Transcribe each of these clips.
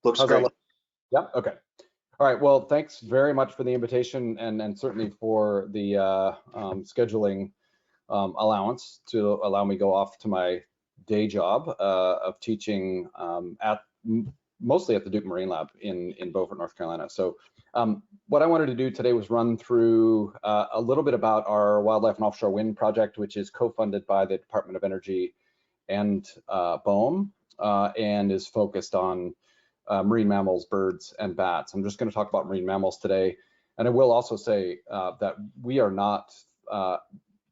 Looks How's that great. look? Yeah, okay. All right, well, thanks very much for the invitation and certainly for the scheduling allowance to allow me to go off to my day job of teaching mostly at the Duke Marine Lab in Beaufort, North Carolina. So what I wanted to do today was run through a little bit about our wildlife and offshore wind project, which is co-funded by the Department of Energy and BOEM and is focused on marine mammals, birds, and bats. I'm just going to talk about marine mammals today. And I will also say that we are not,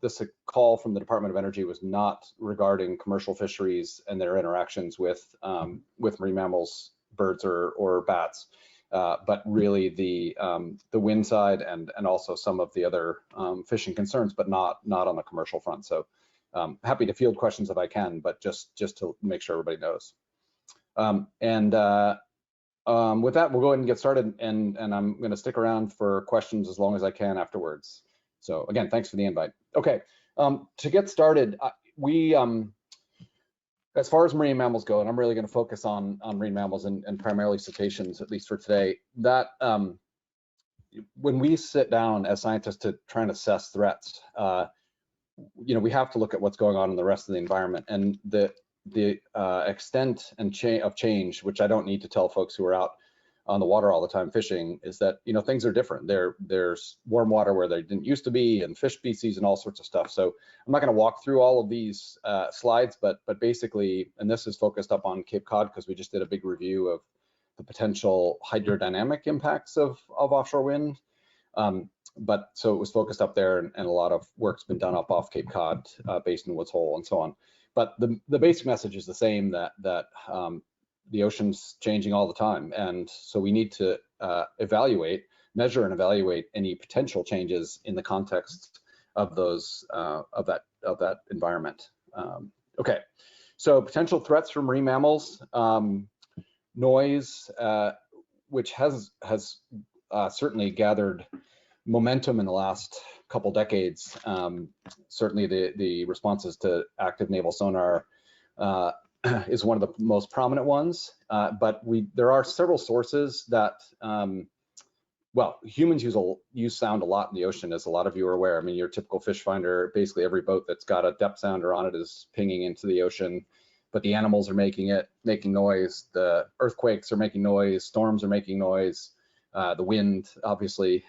this call from the Department of Energy was not regarding commercial fisheries and their interactions with marine mammals, birds, or bats, but really the wind side and also some of the other fishing concerns, but not on the commercial front. So happy to field questions if I can, but just to make sure everybody knows. With that, we'll go ahead and get started, and I'm going to stick around for questions as long as I can afterwards. So again, thanks for the invite. Okay, to get started, as far as marine mammals go, and I'm really going to focus on marine mammals and primarily cetaceans, at least for today, that when we sit down as scientists to try and assess threats, we have to look at what's going on in the rest of the environment, and the extent and of change, which I don't need to tell folks who are out on the water all the time fishing, is that things are different. There's warm water where they didn't used to be, and fish species and all sorts of stuff. So I'm not going to walk through all of these slides, but basically, and this is focused up on Cape Cod because we just did a big review of the potential hydrodynamic impacts of offshore wind. But so it was focused up there, and a lot of work's been done up off Cape Cod, based in Woods Hole, and so on. But the basic message is the same, that the ocean's changing all the time, and so we need to measure and evaluate any potential changes in the context of those of that environment. Okay, so potential threats from marine mammals, noise, which has certainly gathered momentum in the last couple decades. Certainly the responses to active naval sonar is one of the most prominent ones, but there are several sources that, well, humans use sound a lot in the ocean, as a lot of you are aware. I mean, your typical fish finder, basically every boat that's got a depth sounder on it is pinging into the ocean, but the animals are making noise, the earthquakes are making noise, storms are making noise, the wind, obviously.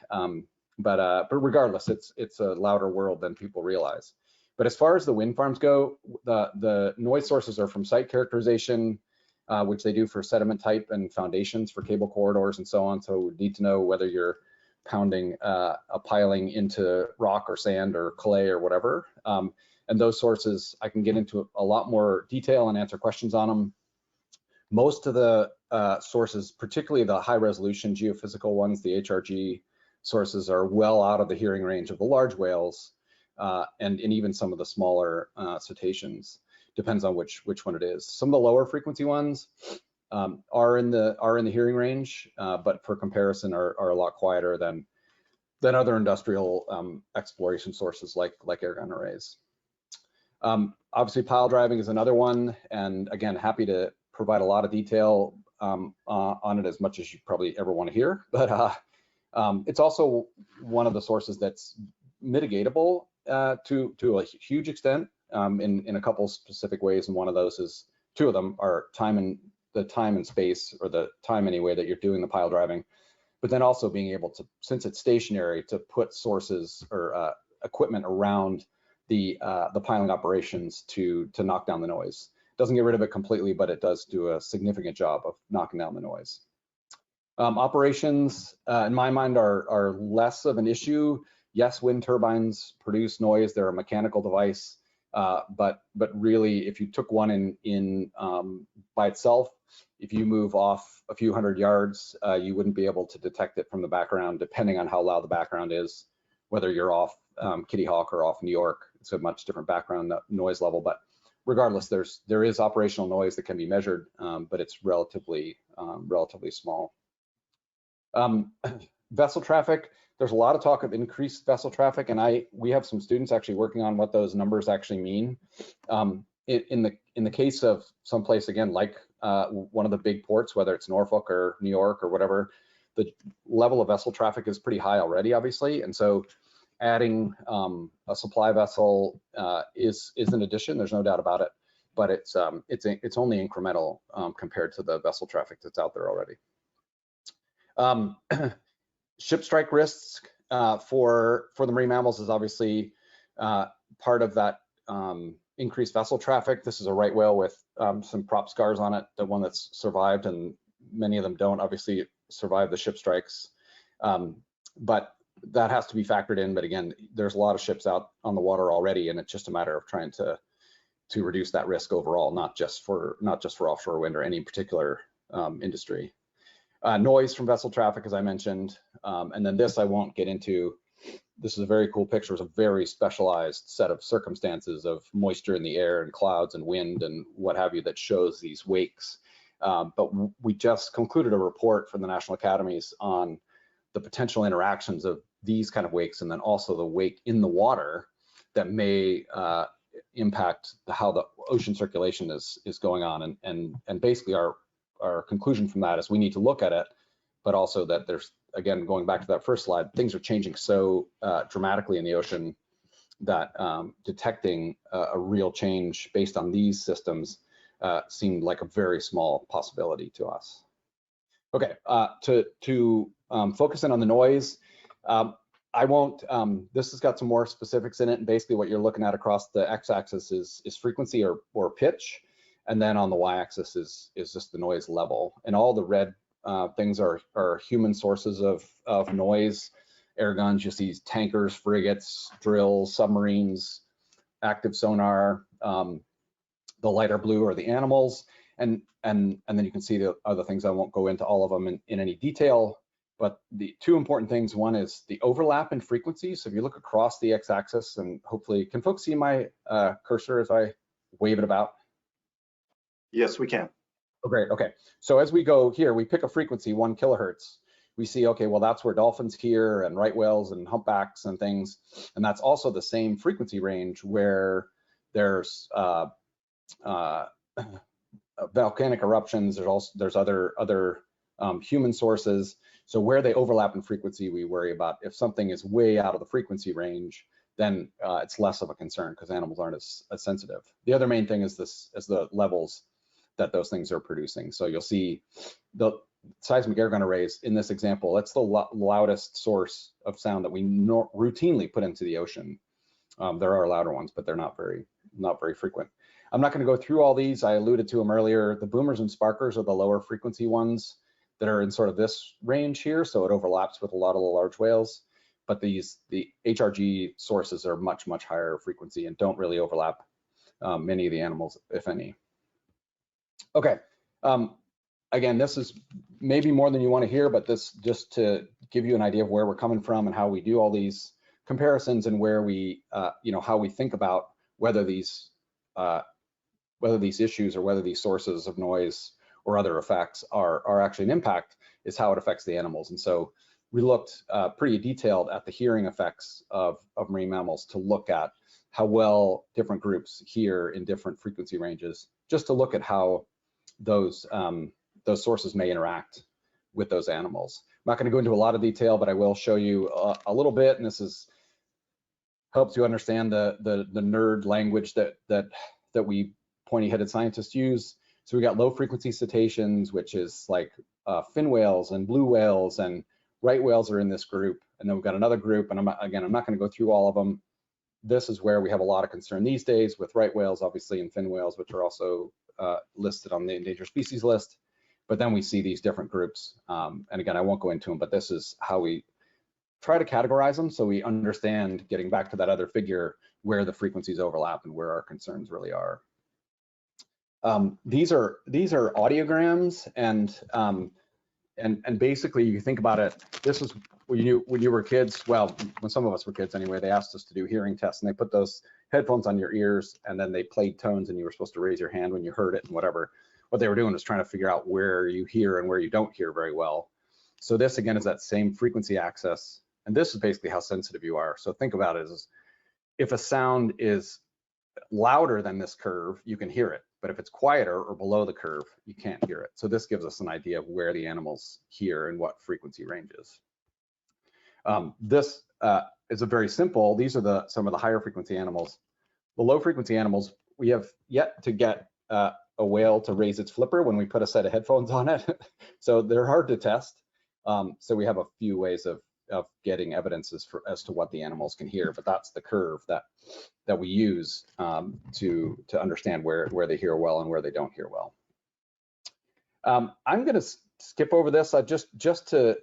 But regardless, it's a louder world than people realize. But as far as the wind farms go, the noise sources are from site characterization, which they do for sediment type and foundations for cable corridors and so on. So we need to know whether you're pounding a piling into rock or sand or clay or whatever. And those sources, I can get into a lot more detail and answer questions on them. Most of the sources, particularly the high resolution geophysical ones, the HRG sources, are well out of the hearing range of the large whales and even some of the smaller cetaceans. Depends on which one it is. Some of the lower frequency ones are in the hearing range, but for comparison are a lot quieter than other industrial exploration sources like air gun arrays. Obviously, pile driving is another one, and again, happy to provide a lot of detail on it, as much as you probably ever want to hear, but it's also one of the sources that's mitigatable to a huge extent in a couple specific ways, and one of those is, two of them are the time and space, or the time anyway that you're doing the pile driving, but then also being able to, since it's stationary, to put sources or equipment around the piling operations to knock down the noise. Doesn't get rid of it completely, but it does do a significant job of knocking down the noise. Operations, in my mind, are less of an issue. Yes, wind turbines produce noise. They're a mechanical device, but really, if you took one in by itself, if you move off a few hundred yards, you wouldn't be able to detect it from the background, depending on how loud the background is, whether you're off Kitty Hawk or off New York. It's a much different background noise level, but regardless, there is operational noise that can be measured, but it's relatively small. Vessel traffic, there's a lot of talk of increased vessel traffic, and we have some students actually working on what those numbers actually mean. In the case of someplace, again, like one of the big ports, whether it's Norfolk or New York or whatever, the level of vessel traffic is pretty high already, obviously. And so adding a supply vessel is an addition. There's no doubt about it, but it's only incremental compared to the vessel traffic that's out there already. Ship strike risks for the marine mammals is obviously part of that increased vessel traffic. This is a right whale with some prop scars on it, the one that's survived, and many of them don't obviously survive the ship strikes. But that has to be factored in. But again, there's a lot of ships out on the water already, and it's just a matter of trying to reduce that risk overall, not just for offshore wind or any particular industry. Noise from vessel traffic, as I mentioned, and then this I won't get into. This is a very cool picture. It's a very specialized set of circumstances of moisture in the air and clouds and wind and what have you that shows these wakes. But we just concluded a report from the National Academies on the potential interactions of these kind of wakes and then also the wake in the water that may impact how the ocean circulation is going on. And basically our conclusion from that is we need to look at it, but also that there's, again, going back to that first slide, things are changing so dramatically in the ocean that detecting a real change based on these systems seemed like a very small possibility to us. Okay, to focus in on the noise, I won't, this has got some more specifics in it, and basically what you're looking at across the x-axis is frequency or pitch, and then on the y-axis is just the noise level. And all the red things are human sources of noise. Air guns, you see tankers, frigates, drills, submarines, active sonar. The lighter blue are the animals, and then you can see the other things. I won't go into all of them in any detail, but the two important things, one is the overlap in frequency. So if you look across the x-axis, and hopefully, can folks see my cursor as I wave it about? Yes, we can. Oh, great. Okay. So as we go here, we pick a frequency, 1 kilohertz. We see, okay, well, that's where dolphins hear and right whales and humpbacks and things. And that's also the same frequency range where there's volcanic eruptions. There's other human sources. So where they overlap in frequency, we worry about. If something is way out of the frequency range, then it's less of a concern because animals aren't as sensitive. The other main thing is the levels that those things are producing. So you'll see the seismic air gun arrays in this example. That's the loudest source of sound that we routinely put into the ocean. There are louder ones, but they're not very frequent. I'm not going to go through all these. I alluded to them earlier. The boomers and sparkers are the lower frequency ones that are in sort of this range here, so it overlaps with a lot of the large whales. But the HRG sources are much higher frequency and don't really overlap many of the animals, if any. Okay, again, this is maybe more than you want to hear, but this just to give you an idea of where we're coming from and how we do all these comparisons and where we, how we think about whether these issues or whether these sources of noise or other effects are actually an impact is how it affects the animals. And so we looked pretty detailed at the hearing effects of marine mammals to look at how well different groups hear in different frequency ranges, just to look at how those sources may interact with those animals. I'm not going to go into a lot of detail, but I will show you a little bit, and this helps you understand the nerd language that we pointy-headed scientists use. So we got low frequency cetaceans, which is like fin whales and blue whales, and right whales are in this group. And then we've got another group, and I'm not going to go through all of them. This is where we have a lot of concern these days with right whales, obviously, and fin whales, which are also listed on the endangered species list. But then we see these different groups. And again, I won't go into them, but this is how we try to categorize them so we understand, getting back to that other figure, where the frequencies overlap and where our concerns really are. These are audiograms, and basically you think about it, this is when you were kids, well, when some of us were kids anyway, they asked us to do hearing tests, and they put those headphones on your ears, and then they played tones, and you were supposed to raise your hand when you heard it and whatever. What they were doing was trying to figure out where you hear and where you don't hear very well. So this again is that same frequency access, and this is basically how sensitive you are. So think about it as if a sound is louder than this curve, you can hear it. But if it's quieter or below the curve, you can't hear it. So this gives us an idea of where the animals hear and what frequency ranges. This is a very simple, these are some of the higher frequency animals. The low frequency animals, we have yet to get a whale to raise its flipper when we put a set of headphones on it. So they're hard to test. So we have a few ways of getting evidences as to what the animals can hear, but that's the curve that we use to understand where they hear well and where they don't hear well. I'm going to skip over this just to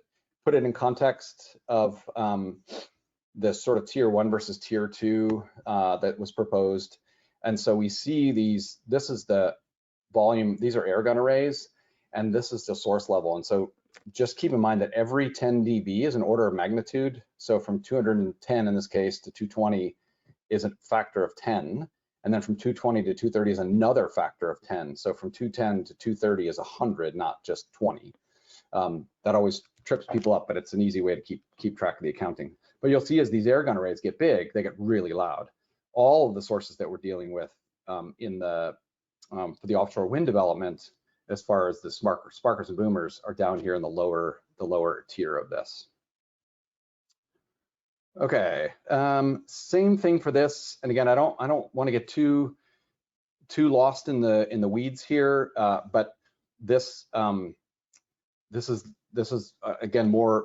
put it in context of the sort of tier 1 versus tier 2 that was proposed. And so we see these, this is the volume, these are air gun arrays, and this is the source level. And so just keep in mind that every 10 dB is an order of magnitude. So from 210 in this case to 220 is a factor of 10. And then from 220 to 230 is another factor of 10. So from 210 to 230 is 100, not just 20. That always trips people up, but it's an easy way to keep track of the accounting. But you'll see as these air gun arrays get big, they get really loud. All of the sources that we're dealing with for the offshore wind development, as far as the sparkers and boomers, are down here in the lower tier of this. Okay, same thing for this. And again, I don't want to get too lost in the weeds here, but this is again more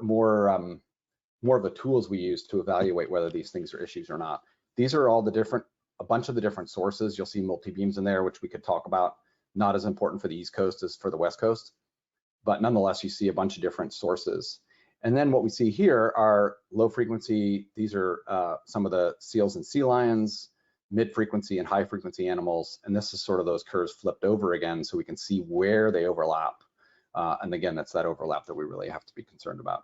of the tools we use to evaluate whether these things are issues or not. These are all a bunch of the different sources. You'll see multi-beams in there, which we could talk about. Not as important for the East Coast as for the West Coast, but nonetheless, you see a bunch of different sources. And then what we see here are low frequency. These are some of the seals and sea lions, mid frequency and high frequency animals. And this is sort of those curves flipped over again, so we can see where they overlap. And again, that's that overlap that we really have to be concerned about.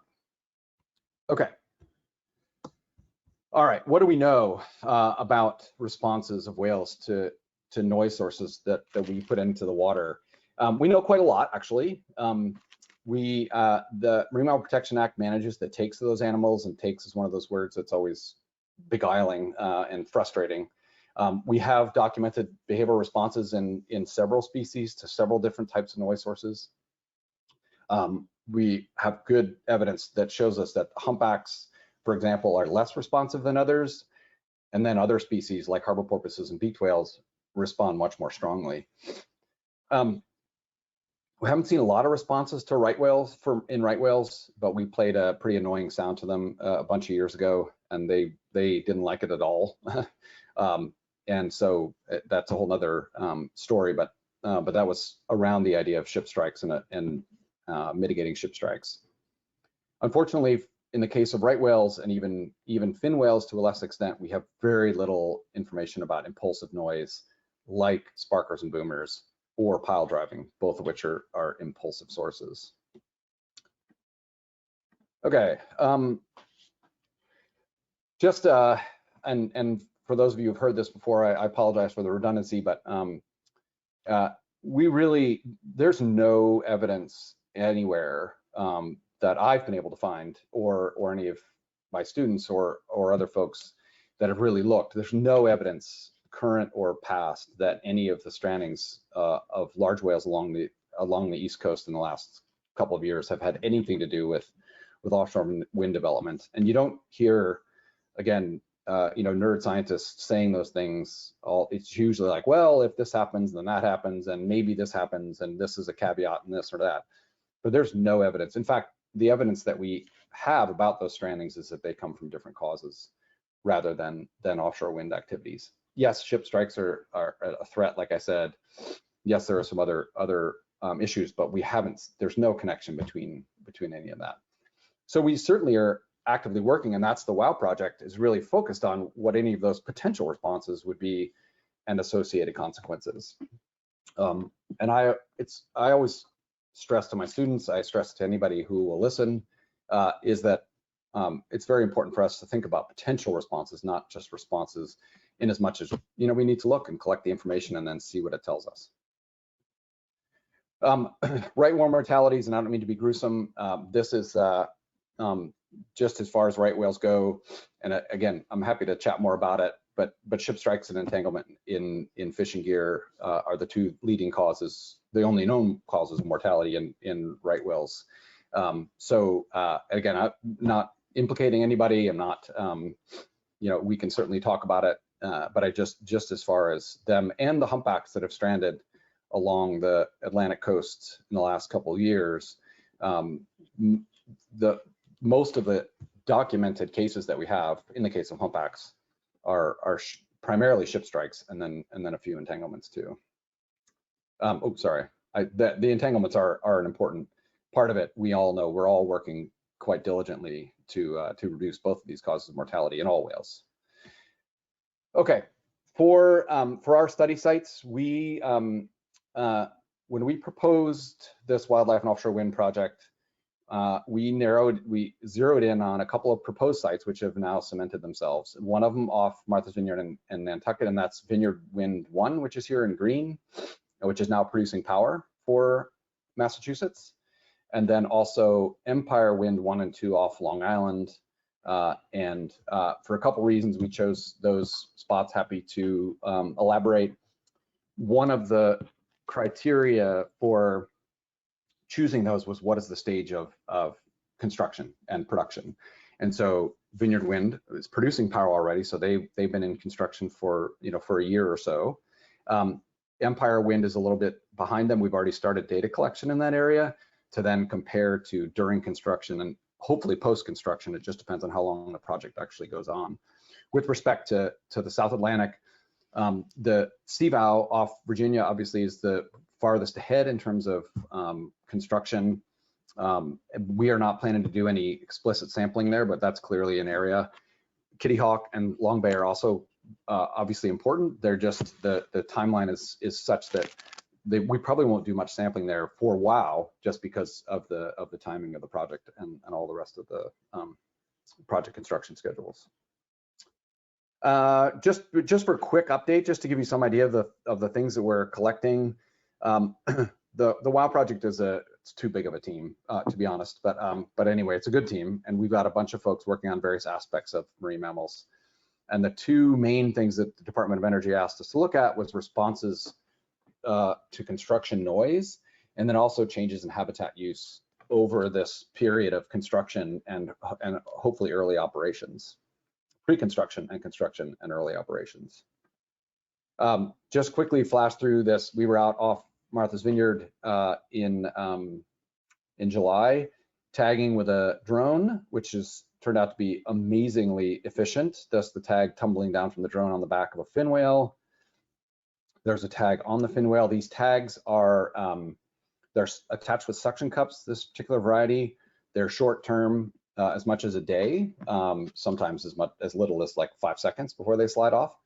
Okay. All right, what do we know about responses of whales to noise sources that we put into the water? We know quite a lot, actually. The Marine Mammal Protection Act manages the takes of those animals, and takes is one of those words that's always beguiling and frustrating. We have documented behavioral responses in several species to several different types of noise sources. We have good evidence that shows us that humpbacks, for example, are less responsive than others, and then other species like harbor porpoises and beaked whales respond much more strongly. We haven't seen a lot of responses to right whales in right whales, but we played a pretty annoying sound to them a bunch of years ago, and they didn't like it at all. And so that's a whole nother story, but that was around the idea of ship strikes and mitigating ship strikes. Unfortunately, in the case of right whales and even fin whales to a less extent, we have very little information about impulsive noise like sparkers and boomers or pile driving, both of which are impulsive sources. Okay, and for those of you who've heard this before, I apologize for the redundancy, but there's no evidence anywhere that I've been able to find, or any of my students or other folks that have really looked. There's no evidence, current or past, that any of the strandings of large whales along the East Coast in the last couple of years have had anything to do with offshore wind development. And you don't hear, again, nerd scientists saying those things. It's usually like, well, if this happens, then that happens, and maybe this happens, and this is a caveat and this or that. But there's no evidence. In fact, the evidence that we have about those strandings is that they come from different causes rather than offshore wind activities. Yes, ship strikes are a threat, like I said. Yes, there are some other issues, but there's no connection between any of that. So we certainly are actively working, and that's the WOW project, is really focused on what any of those potential responses would be and associated consequences. And I always stress to my students, I stress to anybody who will listen, is that it's very important for us to think about potential responses, not just responses, in as much as we need to look and collect the information and then see what it tells us. Right whale mortalities, and I don't mean to be gruesome. This is just as far as right whales go, and again, I'm happy to chat more about it. but ship strikes and entanglement in fishing gear are the two leading causes, the only known causes of mortality in right whales. So again, I'm not implicating anybody. I'm not, you know, we can certainly talk about it, but I just as far as them and the humpbacks that have stranded along the Atlantic coast in the last couple of years, most of the documented cases that we have in the case of humpbacks are primarily ship strikes and then a few entanglements too. Oh, sorry. The entanglements are an important part of it. We all know we're all working quite diligently to reduce both of these causes of mortality in all whales. Okay, for our study sites, we when we proposed this wildlife and offshore wind project, we zeroed in on a couple of proposed sites which have now cemented themselves. One of them off Martha's Vineyard and Nantucket, and that's Vineyard Wind 1, which is here in green, which is now producing power for Massachusetts. And then also Empire Wind 1 and 2 off Long Island. And for a couple reasons, we chose those spots. Happy to elaborate. One of the criteria for choosing those was what is the stage of construction and production. And so Vineyard Wind is producing power already, so they've been in construction for a year or so. Empire Wind is a little bit behind them. We've already started data collection in that area to then compare to during construction and hopefully post-construction. It just depends on how long the project actually goes on. With respect to the South Atlantic, the CVOW off Virginia obviously is the farthest ahead in terms of construction. We are not planning to do any explicit sampling there, but that's clearly an area. Kitty Hawk and Long Bay are also obviously important. They're just the timeline is such that we probably won't do much sampling there for WOW just because of the timing of the project and all the rest of the project construction schedules. Just for a quick update, just to give you some idea of the things that we're collecting. The WOW project it's too big of a team, to be honest, but anyway, it's a good team, and we've got a bunch of folks working on various aspects of marine mammals. And the two main things that the Department of Energy asked us to look at was responses to construction noise, and then also changes in habitat use over this period of construction and hopefully early operations, pre-construction and construction and early operations. Just quickly flash through this. We were out off Martha's Vineyard in July, tagging with a drone, which has turned out to be amazingly efficient. Thus the tag tumbling down from the drone on the back of a fin whale. There's a tag on the fin whale. These tags are they're attached with suction cups, this particular variety. They're short term, as much as a day, sometimes as little as like 5 seconds before they slide off.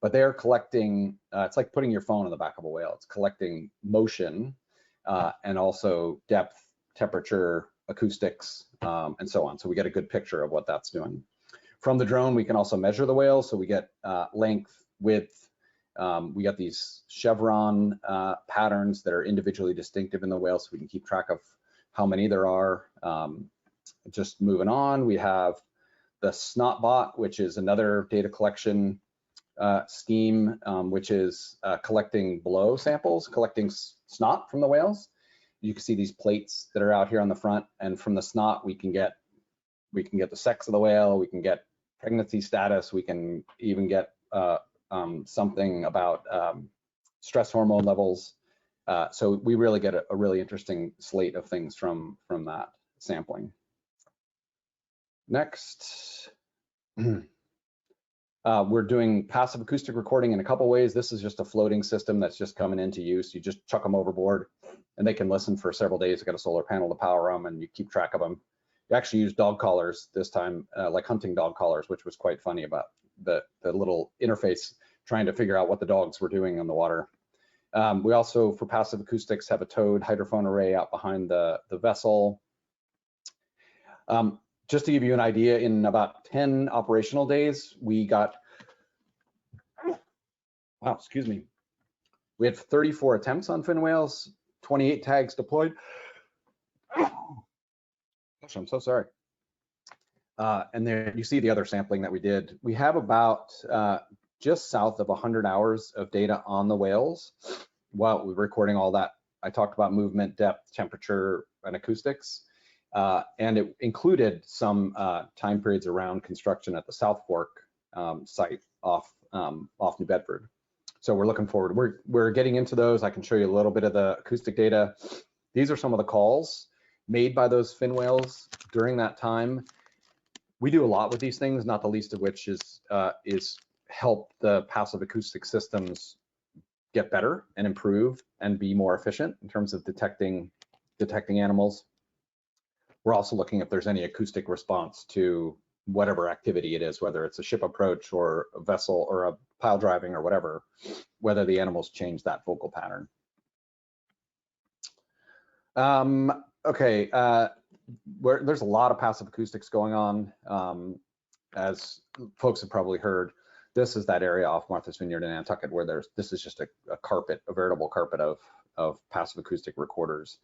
But they're collecting, it's like putting your phone on the back of a whale. It's collecting motion and also depth, temperature, acoustics, and so on. So we get a good picture of what that's doing. From the drone, we can also measure the whale. So we get length, width. We got these chevron patterns that are individually distinctive in the whale, so we can keep track of how many there are. Just moving on, we have the SnotBot, which is another data collection scheme, which is collecting blow samples, collecting snot from the whales. You can see these plates that are out here on the front, and from the snot we can get the sex of the whale, we can get pregnancy status, we can even get something about stress hormone levels. So we really get a really interesting slate of things from that sampling. Next. We're doing passive acoustic recording in a couple ways. This is just a floating system that's just coming into use. You just chuck them overboard and they can listen for several days. You've got a solar panel to power them and you keep track of them. You actually use dog collars this time, like hunting dog collars, which was quite funny about the little interface trying to figure out what the dogs were doing on the water. We also, for passive acoustics, have a towed hydrophone array out behind the vessel. Just to give you an idea, in about 10 operational days, we got, wow, excuse me. We had 34 attempts on fin whales, 28 tags deployed. Gosh, I'm so sorry. And there you see the other sampling that we did. We have about just south of 100 hours of data on the whales while we're recording all that. I talked about movement, depth, temperature, and acoustics. And it included some time periods around construction at the South Fork site off New Bedford. So we're looking forward. We're getting into those. I can show you a little bit of the acoustic data. These are some of the calls made by those fin whales during that time. We do a lot with these things, not the least of which is help the passive acoustic systems get better and improve and be more efficient in terms of detecting animals. We're also looking if there's any acoustic response to whatever activity it is, whether it's a ship approach or a vessel or a pile driving or whatever, whether the animals change that vocal pattern. Okay, there's a lot of passive acoustics going on. As folks have probably heard, this is that area off Martha's Vineyard in Nantucket where this is just a carpet, a veritable carpet of passive acoustic recorders.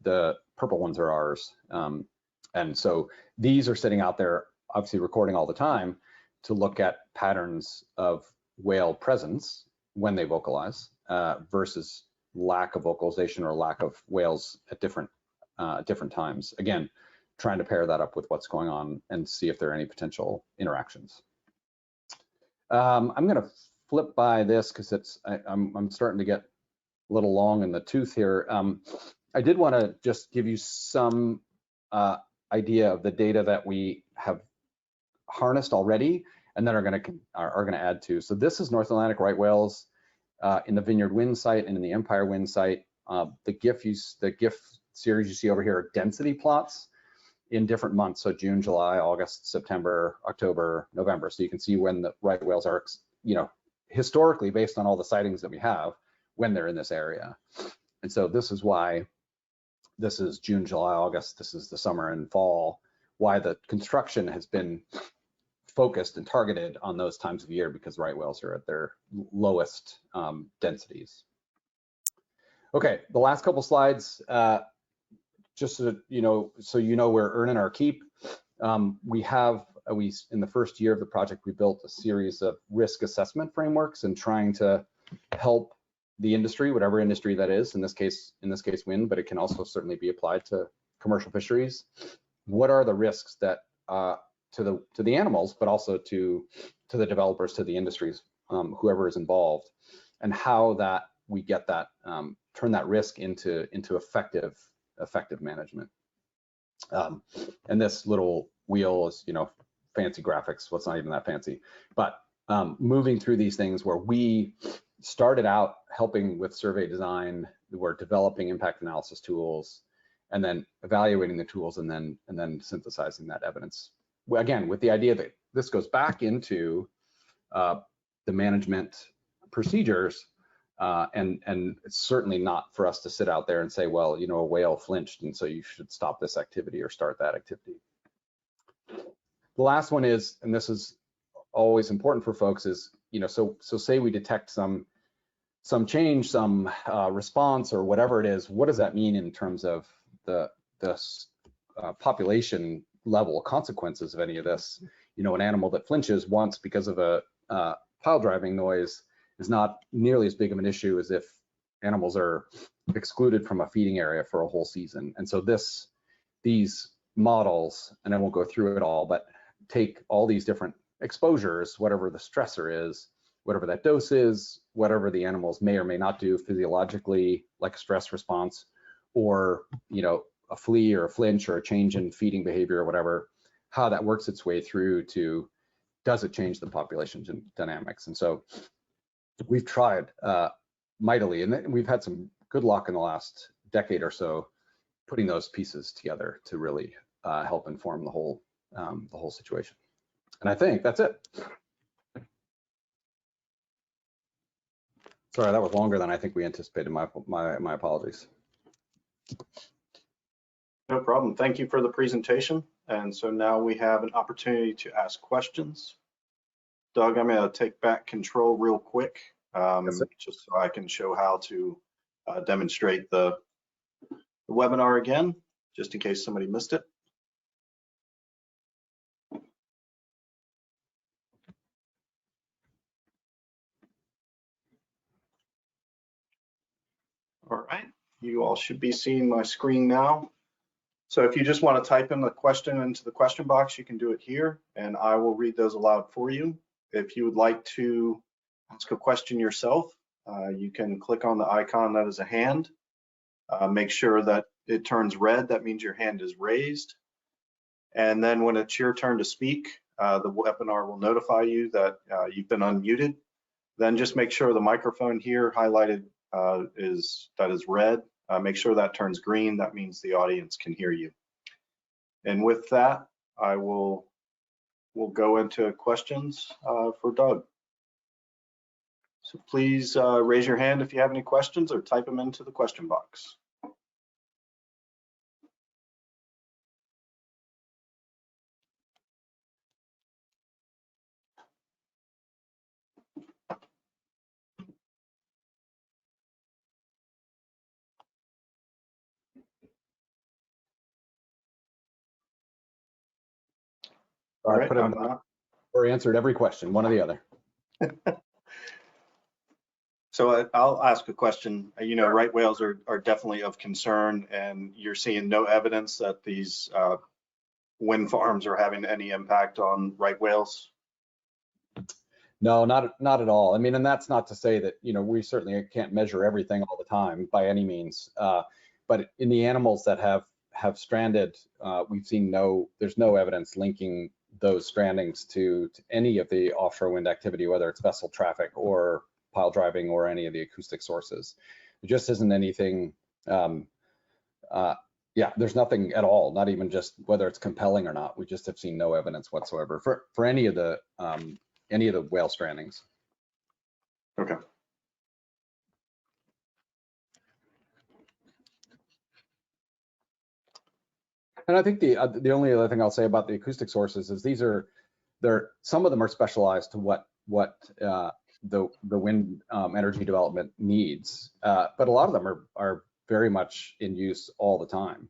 The purple ones are ours. And so these are sitting out there, obviously recording all the time to look at patterns of whale presence when they vocalize versus lack of vocalization or lack of whales at different times. Again, trying to pair that up with what's going on and see if there are any potential interactions. I'm going to flip by this because I'm starting to get a little long in the tooth here. I did want to just give you some idea of the data that we have harnessed already and then are going to add to. So this is North Atlantic right whales in the Vineyard Wind site and in the Empire Wind site. The GIF series you see over here are density plots in different months. So June, July, August, September, October, November. So you can see when the right whales are, historically based on all the sightings that we have when they're in this area. And so this is why this is June, July, August. This is the summer and fall, why the construction has been focused and targeted on those times of year because right whales are at their lowest densities. Okay, the last couple slides, just so you know we're earning our keep. We in the first year of the project, we built a series of risk assessment frameworks and trying to help the industry, whatever industry that is, in this case wind, but it can also certainly be applied to commercial fisheries. What are the risks that to the animals, but also to the developers, to the industries, whoever is involved, and how that we get that turn that risk into effective management. And this little wheel is, fancy graphics. Well, it's not even that fancy, but moving through these things where we started out helping with survey design, we're developing impact analysis tools, and then evaluating the tools, and then synthesizing that evidence. Again, with the idea that this goes back into the management procedures, and it's certainly not for us to sit out there and say, well, a whale flinched, and so you should stop this activity or start that activity. The last one is, and this is always important for folks, is so say we detect some change, some response, or whatever it is. What does that mean in terms of the population level consequences of any of this? An animal that flinches once because of a pile driving noise is not nearly as big of an issue as if animals are excluded from a feeding area for a whole season. And so these models, and I won't go through it all, but take all these different exposures, whatever the stressor is, whatever that dose is, whatever the animals may or may not do physiologically, like a stress response, or a flea or a flinch or a change in feeding behavior or whatever, how that works its way through to, does it change the population dynamics? And so we've tried mightily, and we've had some good luck in the last decade or so putting those pieces together to really help inform the whole situation. And I think that's it. Sorry, that was longer than I think we anticipated. My apologies. No problem. Thank you for the presentation. And so now we have an opportunity to ask questions. Doug, I'm going to take back control real quick, just so I can show how to demonstrate the webinar again, just in case somebody missed it. All right, you all should be seeing my screen now. So if you just want to type in the question into the question box, you can do it here, and I will read those aloud for you. If you would like to ask a question yourself, you can click on the icon that is a hand. Make sure that it turns red. That means your hand is raised. And then when it's your turn to speak, the webinar will notify you that you've been unmuted. Then just make sure the microphone here highlighted is red. Make sure that turns green. That means the audience can hear you. And with that, we'll go into questions for Doug. So please raise your hand if you have any questions or type them into the question box. All right, or answered every question, one or the other. So I'll ask a question. You know, right whales are definitely of concern, and you're seeing no evidence that these wind farms are having any impact on right whales? No, not at all. I mean, and that's not to say that, you know, we certainly can't measure everything all the time by any means. But in the animals that have stranded, we've seen there's no evidence linking those strandings to any of the offshore wind activity, whether it's vessel traffic or pile driving or any of the acoustic sources. There just isn't anything. Yeah, there's nothing at all. Not even just whether it's compelling or not. We just have seen no evidence whatsoever for any of the whale strandings. Okay. And I think the only other thing I'll say about the acoustic sources is some of them are specialized to what the wind energy development needs, but a lot of them are very much in use all the time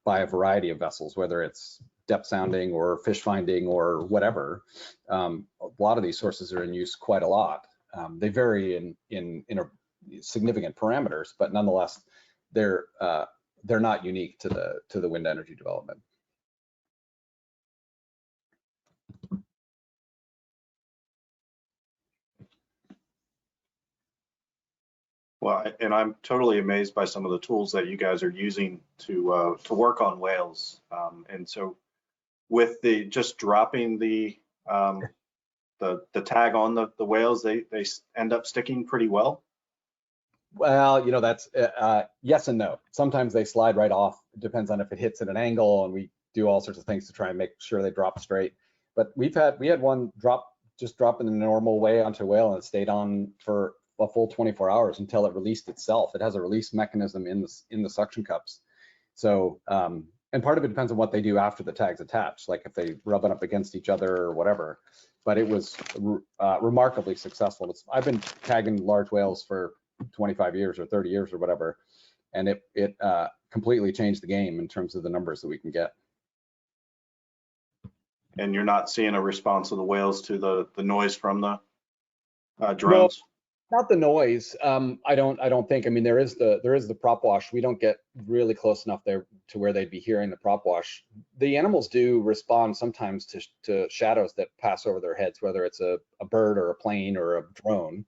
by a variety of vessels, whether it's depth sounding or fish finding or whatever. A lot of these sources are in use quite a lot. They vary in significant parameters, but nonetheless, they're not unique to the wind energy development. Well, and I'm totally amazed by some of the tools that you guys are using to work on whales. And so, with just dropping the tag on the whales, they end up sticking pretty well. Well, you know, that's yes and no. Sometimes they slide right off. It depends on if it hits at an angle, and we do all sorts of things to try and make sure they drop straight. But we had one drop in the normal way onto a whale, and it stayed on for a full 24 hours until it released itself. It has a release mechanism in the suction cups. So, and part of it depends on what they do after the tag's attached, like if they rub it up against each other or whatever. But it was remarkably successful. I've been tagging large whales for 25 years or 30 years or whatever, and it completely changed the game in terms of the numbers that we can get. And you're not seeing a response of the whales to the noise from the drones? No, not the noise. I don't think. I mean, there is the prop wash. We don't get really close enough there to where they'd be hearing the prop wash. The animals do respond sometimes to shadows that pass over their heads, whether it's a bird or a plane or a drone.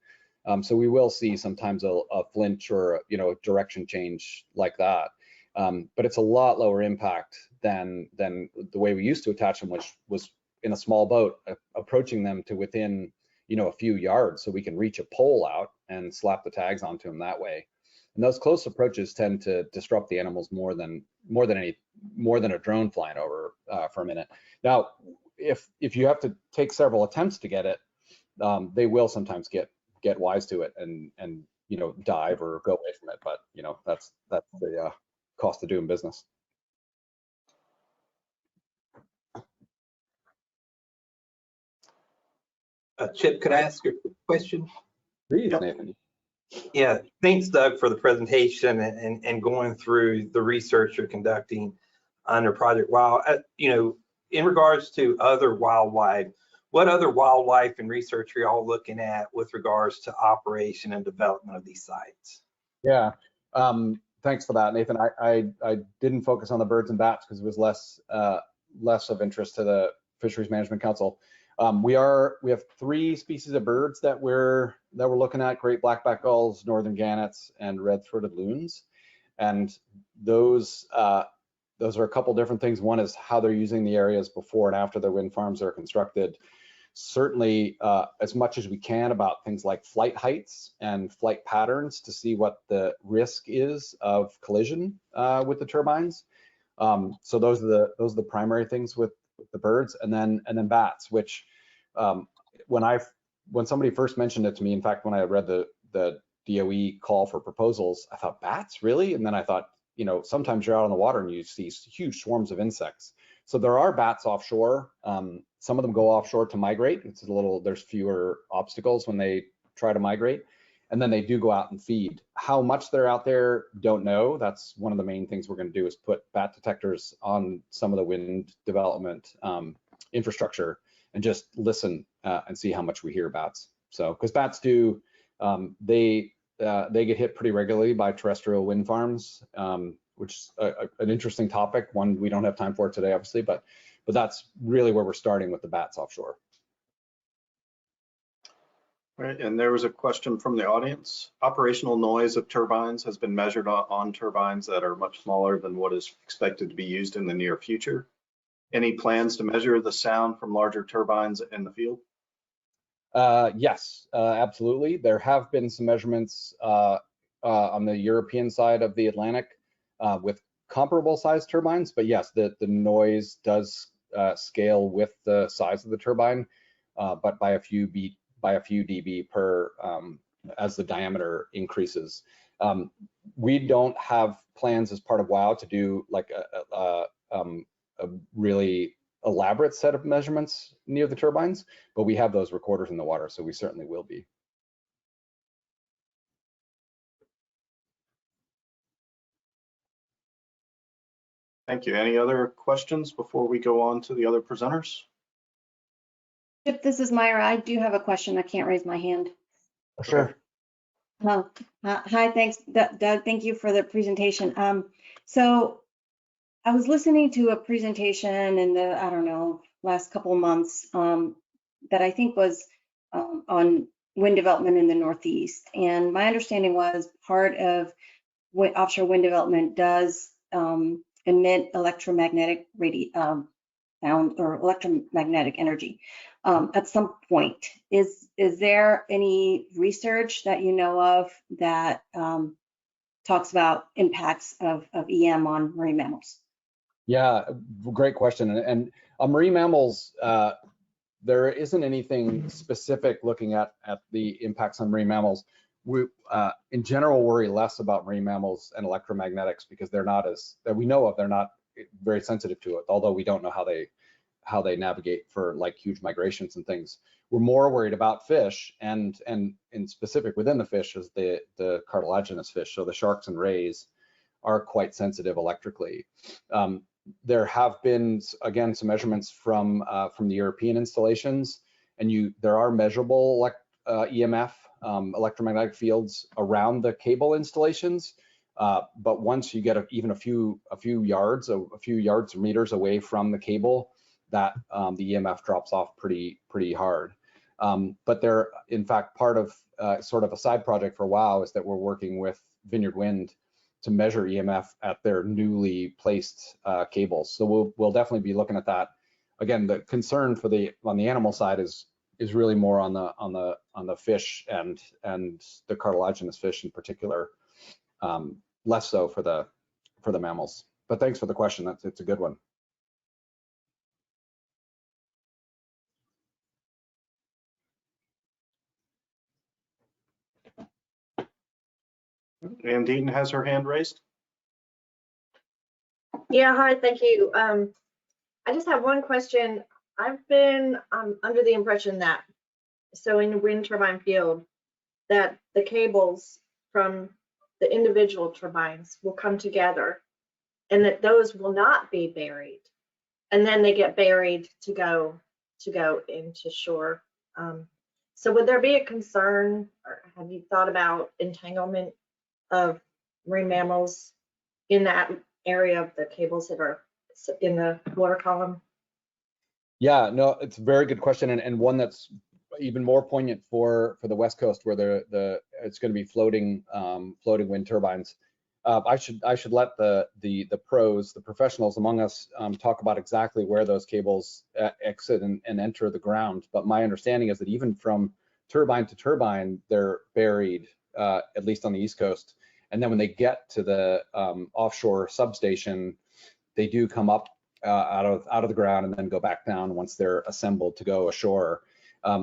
So we will see sometimes a flinch or a direction change like that. But it's a lot lower impact than the way we used to attach them, which was in a small boat approaching them to within a few yards, so we can reach a pole out and slap the tags onto them that way. And those close approaches tend to disrupt the animals more than a drone flying over for a minute. Now, if you have to take several attempts to get it, they will sometimes get wise to it and dive or go away from it. But that's the cost of doing business. Chip, could I ask a question? Please, Yep. Nathan. Yeah, thanks, Doug, for the presentation and going through the research you're conducting under Project Wild. In regards to other wildlife, what other wildlife and research are y'all looking at with regards to operation and development of these sites? Yeah, Thanks for that, Nathan. I didn't focus on the birds and bats because it was less of interest to the Fisheries Management Council. We have 3 species of birds that we're looking at: great blackback gulls, northern gannets, and red-throated loons. And those are a couple different things. One is how they're using the areas before and after the wind farms are constructed. Certainly, as much as we can about things like flight heights and flight patterns to see what the risk is of collision with the turbines. So those are the primary things with the birds, and then bats, which when somebody first mentioned it to me, in fact, when I read the DOE call for proposals, I thought, bats, really? And then I thought, sometimes you're out on the water and you see huge swarms of insects. So there are bats offshore. Some of them go offshore to migrate. There's fewer obstacles when they try to migrate. And then they do go out and feed. How much they're out there, don't know. That's one of the main things we're going to do, is put bat detectors on some of the wind development infrastructure and just listen and see how much we hear bats. So, because bats do, they get hit pretty regularly by terrestrial wind farms, which is an interesting topic, one we don't have time for today, obviously, but that's really where we're starting with the bats offshore. Right, and there was a question from the audience. Operational noise of turbines has been measured on turbines that are much smaller than what is expected to be used in the near future. Any plans to measure the sound from larger turbines in the field? Yes, absolutely. There have been some measurements on the European side of the Atlantic with comparable sized turbines, but yes, the noise does scale with the size of the turbine, but by a few dB per as the diameter increases. We don't have plans as part of WOW to do like a really elaborate set of measurements near the turbines, but we have those recorders in the water, so we certainly will be. Thank you. Any other questions before we go on to the other presenters? If this is Myra, I do have a question. I can't raise my hand. Sure. Hi, thanks, Doug. Thank you for the presentation. So I was listening to a presentation in the, I don't know, last couple of months that I think was on wind development in the Northeast. And my understanding was part of what offshore wind development does emit electromagnetic sound or electromagnetic energy at some point. Is there any research that you know of that talks about impacts of EM on marine mammals? Yeah, great question. And on marine mammals, there isn't anything specific looking at the impacts on marine mammals. We, in general, worry less about marine mammals and electromagnetics because they're not, as that we know of, they're not very sensitive to it, although we don't know how they navigate for like huge migrations and things. We're more worried about fish, and in specific within the fish is the cartilaginous fish. So the sharks and rays are quite sensitive electrically. There have been, again, some measurements from the European installations, and there are measurable EMF, electromagnetic fields around the cable installations. But once you get even a few yards or meters away from the cable, that the EMF drops off pretty hard. But they're, in fact, part of sort of a side project for WOW is that we're working with Vineyard Wind to measure EMF at their newly placed cables. So we'll definitely be looking at that. Again, the concern on the animal side is really more on the fish and the cartilaginous fish in particular, less so for the mammals. But thanks for the question. It's a good one. Ann Deaton has her hand raised. Yeah, hi, thank you. I just have one question. I've been under the impression that, so in the wind turbine field, that the cables from the individual turbines will come together and that those will not be buried. And then they get buried to go into shore. So would there be a concern, or have you thought about entanglement of marine mammals in that area of the cables that are in the water column? Yeah, no, it's a very good question, and one that's even more poignant for the West Coast, where it's going to be floating wind turbines. I should let the pros, the professionals among us, talk about exactly where those cables exit and enter the ground. But my understanding is that even from turbine to turbine, they're buried, at least on the East Coast. And then when they get to the offshore substation, they do come up out of the ground and then go back down once they're assembled to go ashore.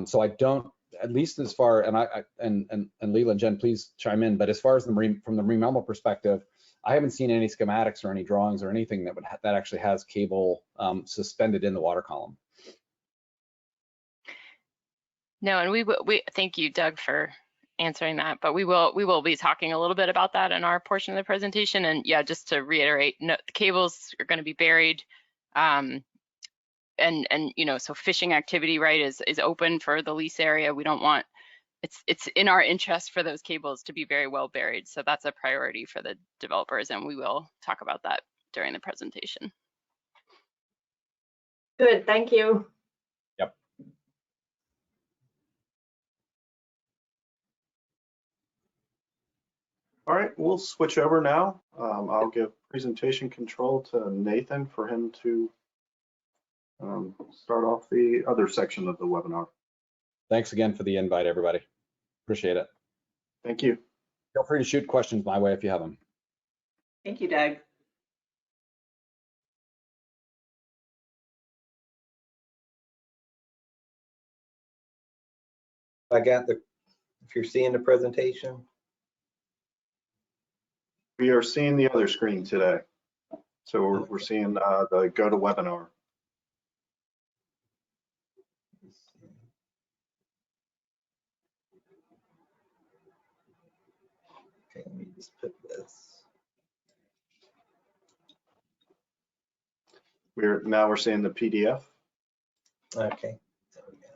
So I don't, at least as far, and Leila and Jen, please chime in, but as far as from the marine mammal perspective, I haven't seen any schematics or any drawings or anything that actually has cable suspended in the water column. No, and we thank you, Doug, for answering that, but we will be talking a little bit about that in our portion of the presentation. And yeah, just to reiterate, no, the cables are going to be buried, and you know, so fishing activity, right, is open for the lease area. We don't want, it's in our interest for those cables to be very well buried, so that's a priority for the developers, and we will talk about that during the presentation. Good, thank you. Yep. All right, we'll switch over now. I'll give presentation control to Nathan for him to start off the other section of the webinar. Thanks again for the invite, everybody. Appreciate it. Thank you. Feel free to shoot questions my way if you have them. Thank you, Doug. If you're seeing the presentation. We are seeing the other screen today. So we're seeing the go to webinar. Okay, let me just put this. We're seeing the PDF. Okay. There we go.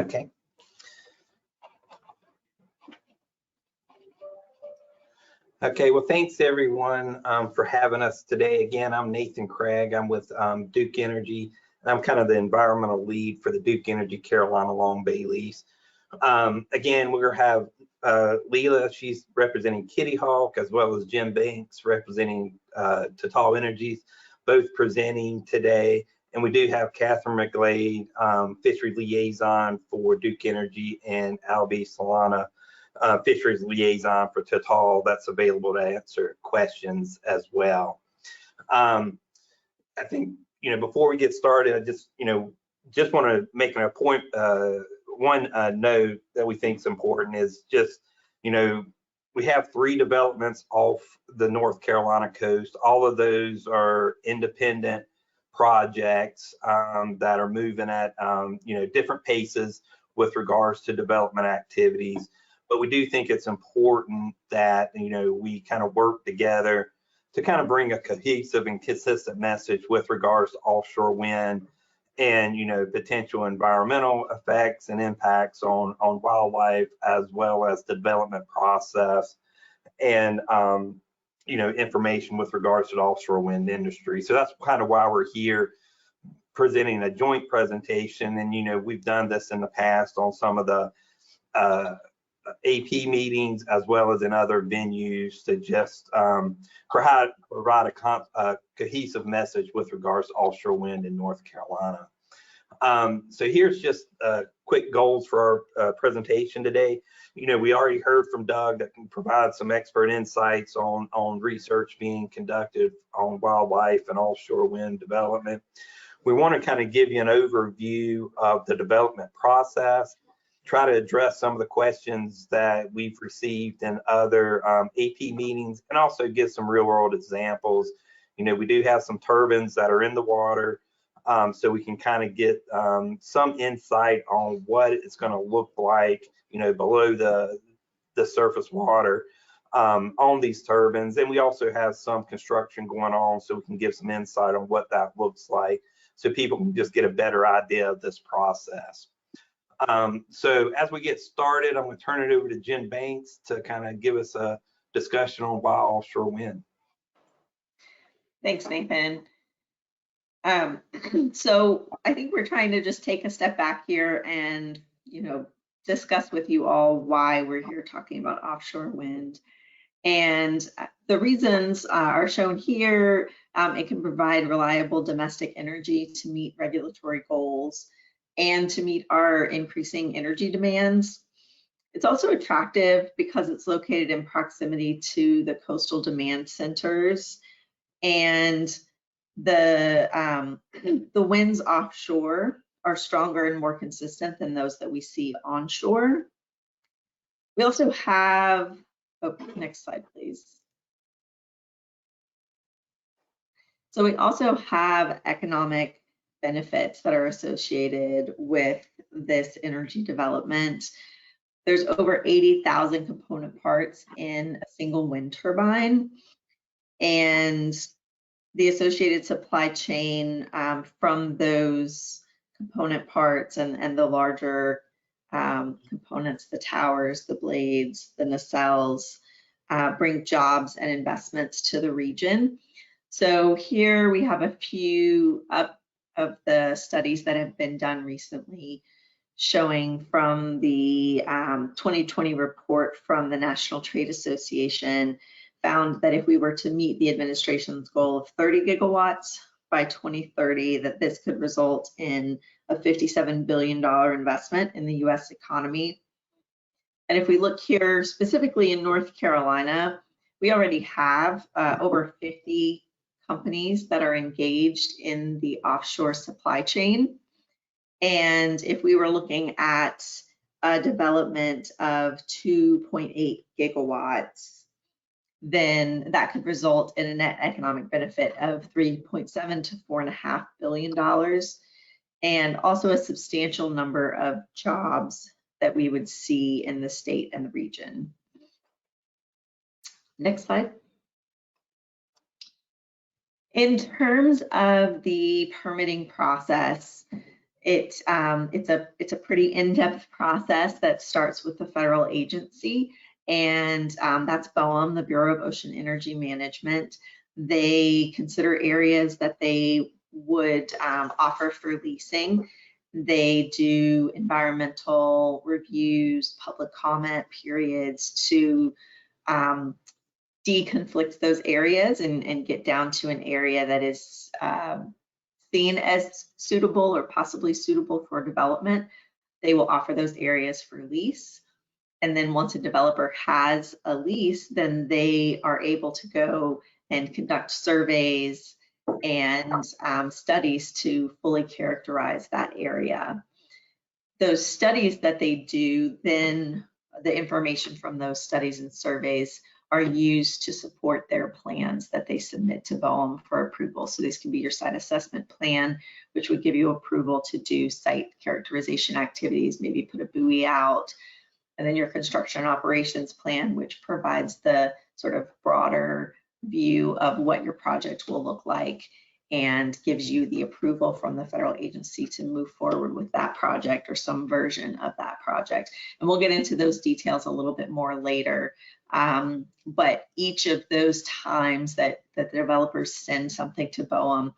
Okay. Okay, well, thanks everyone for having us today. Again, I'm Nathan Craig. I'm with Duke Energy. I'm kind of the environmental lead for the Duke Energy Carolina Long Bay lease. Again, we're going to have Leila, she's representing Kitty Hawk, as well as Jim Banks representing Total Energies, both presenting today. And we do have Catherine McGlade, fisheries liaison for Duke Energy, and Albie Solana, fisheries liaison for Total, that's available to answer questions as well. I think, you know, before we get started, I just want to make a point. One note that we think is important is just, you know, we have 3 developments off the North Carolina coast. All of those are independent projects that are moving at, you know, different paces with regards to development activities. But we do think it's important that, you know, we kind of work together to kind of bring a cohesive and consistent message with regards to offshore wind and, you know, potential environmental effects and impacts on wildlife, as well as the development process and, you know, information with regards to the offshore wind industry. So that's kind of why we're here presenting a joint presentation. And, you know, we've done this in the past on some of the AP meetings, as well as in other venues, to just provide a cohesive message with regards to offshore wind in North Carolina. So here's just quick goals for our presentation today. You know, we already heard from Doug that can provide some expert insights on research being conducted on wildlife and offshore wind development. We want to kind of give you an overview of the development process, try to address some of the questions that we've received in other AP meetings, and also give some real world examples. You know, we do have some turbines that are in the water, so we can kind of get some insight on what it's going to look like, you know, below the surface water on these turbines. And we also have some construction going on, so we can give some insight on what that looks like so people can just get a better idea of this process. So as we get started, I'm going to turn it over to Jen Banks to kind of give us a discussion on wild offshore wind. Thanks, Nathan. So I think we're trying to just take a step back here and, discuss with you all why we're here talking about offshore wind. And the reasons are shown here. It can provide reliable domestic energy to meet regulatory goals and to meet our increasing energy demands. It's also attractive because it's located in proximity to the coastal demand centers, and the winds offshore are stronger and more consistent than those that we see onshore. We also have, next slide, please. So we also have economic benefits that are associated with this energy development. There's over 80,000 component parts in a single wind turbine, and the associated supply chain from those component parts and the larger components, the towers, the blades, the nacelles, bring jobs and investments to the region. So here we have a few of the studies that have been done recently, showing from the 2020 report from the National Trade Association, found that if we were to meet the administration's goal of 30 gigawatts by 2030, that this could result in a $57 billion investment in the US economy. And if we look here specifically in North Carolina, we already have over 50 companies that are engaged in the offshore supply chain. And if we were looking at a development of 2.8 gigawatts, then that could result in a net economic benefit of $3.7 to $4.5 billion, and also a substantial number of jobs that we would see in the state and the region. Next slide. In terms of the permitting process, it's a pretty in-depth process that starts with the federal agency, and that's BOEM, the Bureau of Ocean Energy Management. They consider areas that they would offer for leasing. They do environmental reviews, public comment periods to deconflict those areas and get down to an area that is seen as suitable or possibly suitable for development. They will offer those areas for lease. And then once a developer has a lease, then they are able to go and conduct surveys and studies to fully characterize that area. Those studies that they do, then the information from those studies and surveys are used to support their plans that they submit to BOEM for approval. So this can be your site assessment plan, which would give you approval to do site characterization activities, maybe put a buoy out, and then your construction and operations plan, which provides the sort of broader view of what your project will look like and gives you the approval from the federal agency to move forward with that project or some version of that project. And we'll get into those details a little bit more later. But each of those times that the developers send something to BOEM,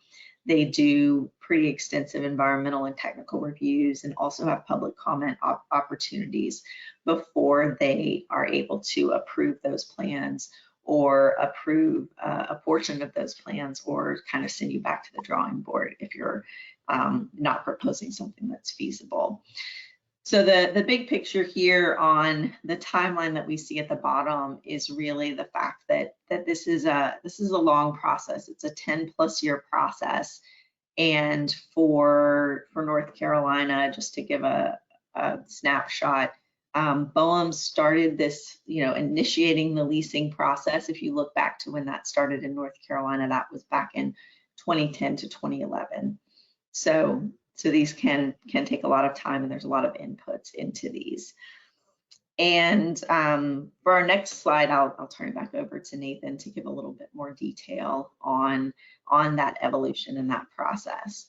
they do pretty extensive environmental and technical reviews and also have public comment opportunities before they are able to approve those plans or approve a portion of those plans, or kind of send you back to the drawing board if you're not proposing something that's feasible. So the big picture here on the timeline that we see at the bottom is really the fact that this is a long process. It's a 10+ year process. And for North Carolina, just to give a snapshot, BOEM started this, initiating the leasing process. If you look back to when that started in North Carolina, that was back in 2010 to 2011. So these can take a lot of time, and there's a lot of inputs into these. And for our next slide, I'll turn it back over to Nathan to give a little bit more detail on that evolution and that process.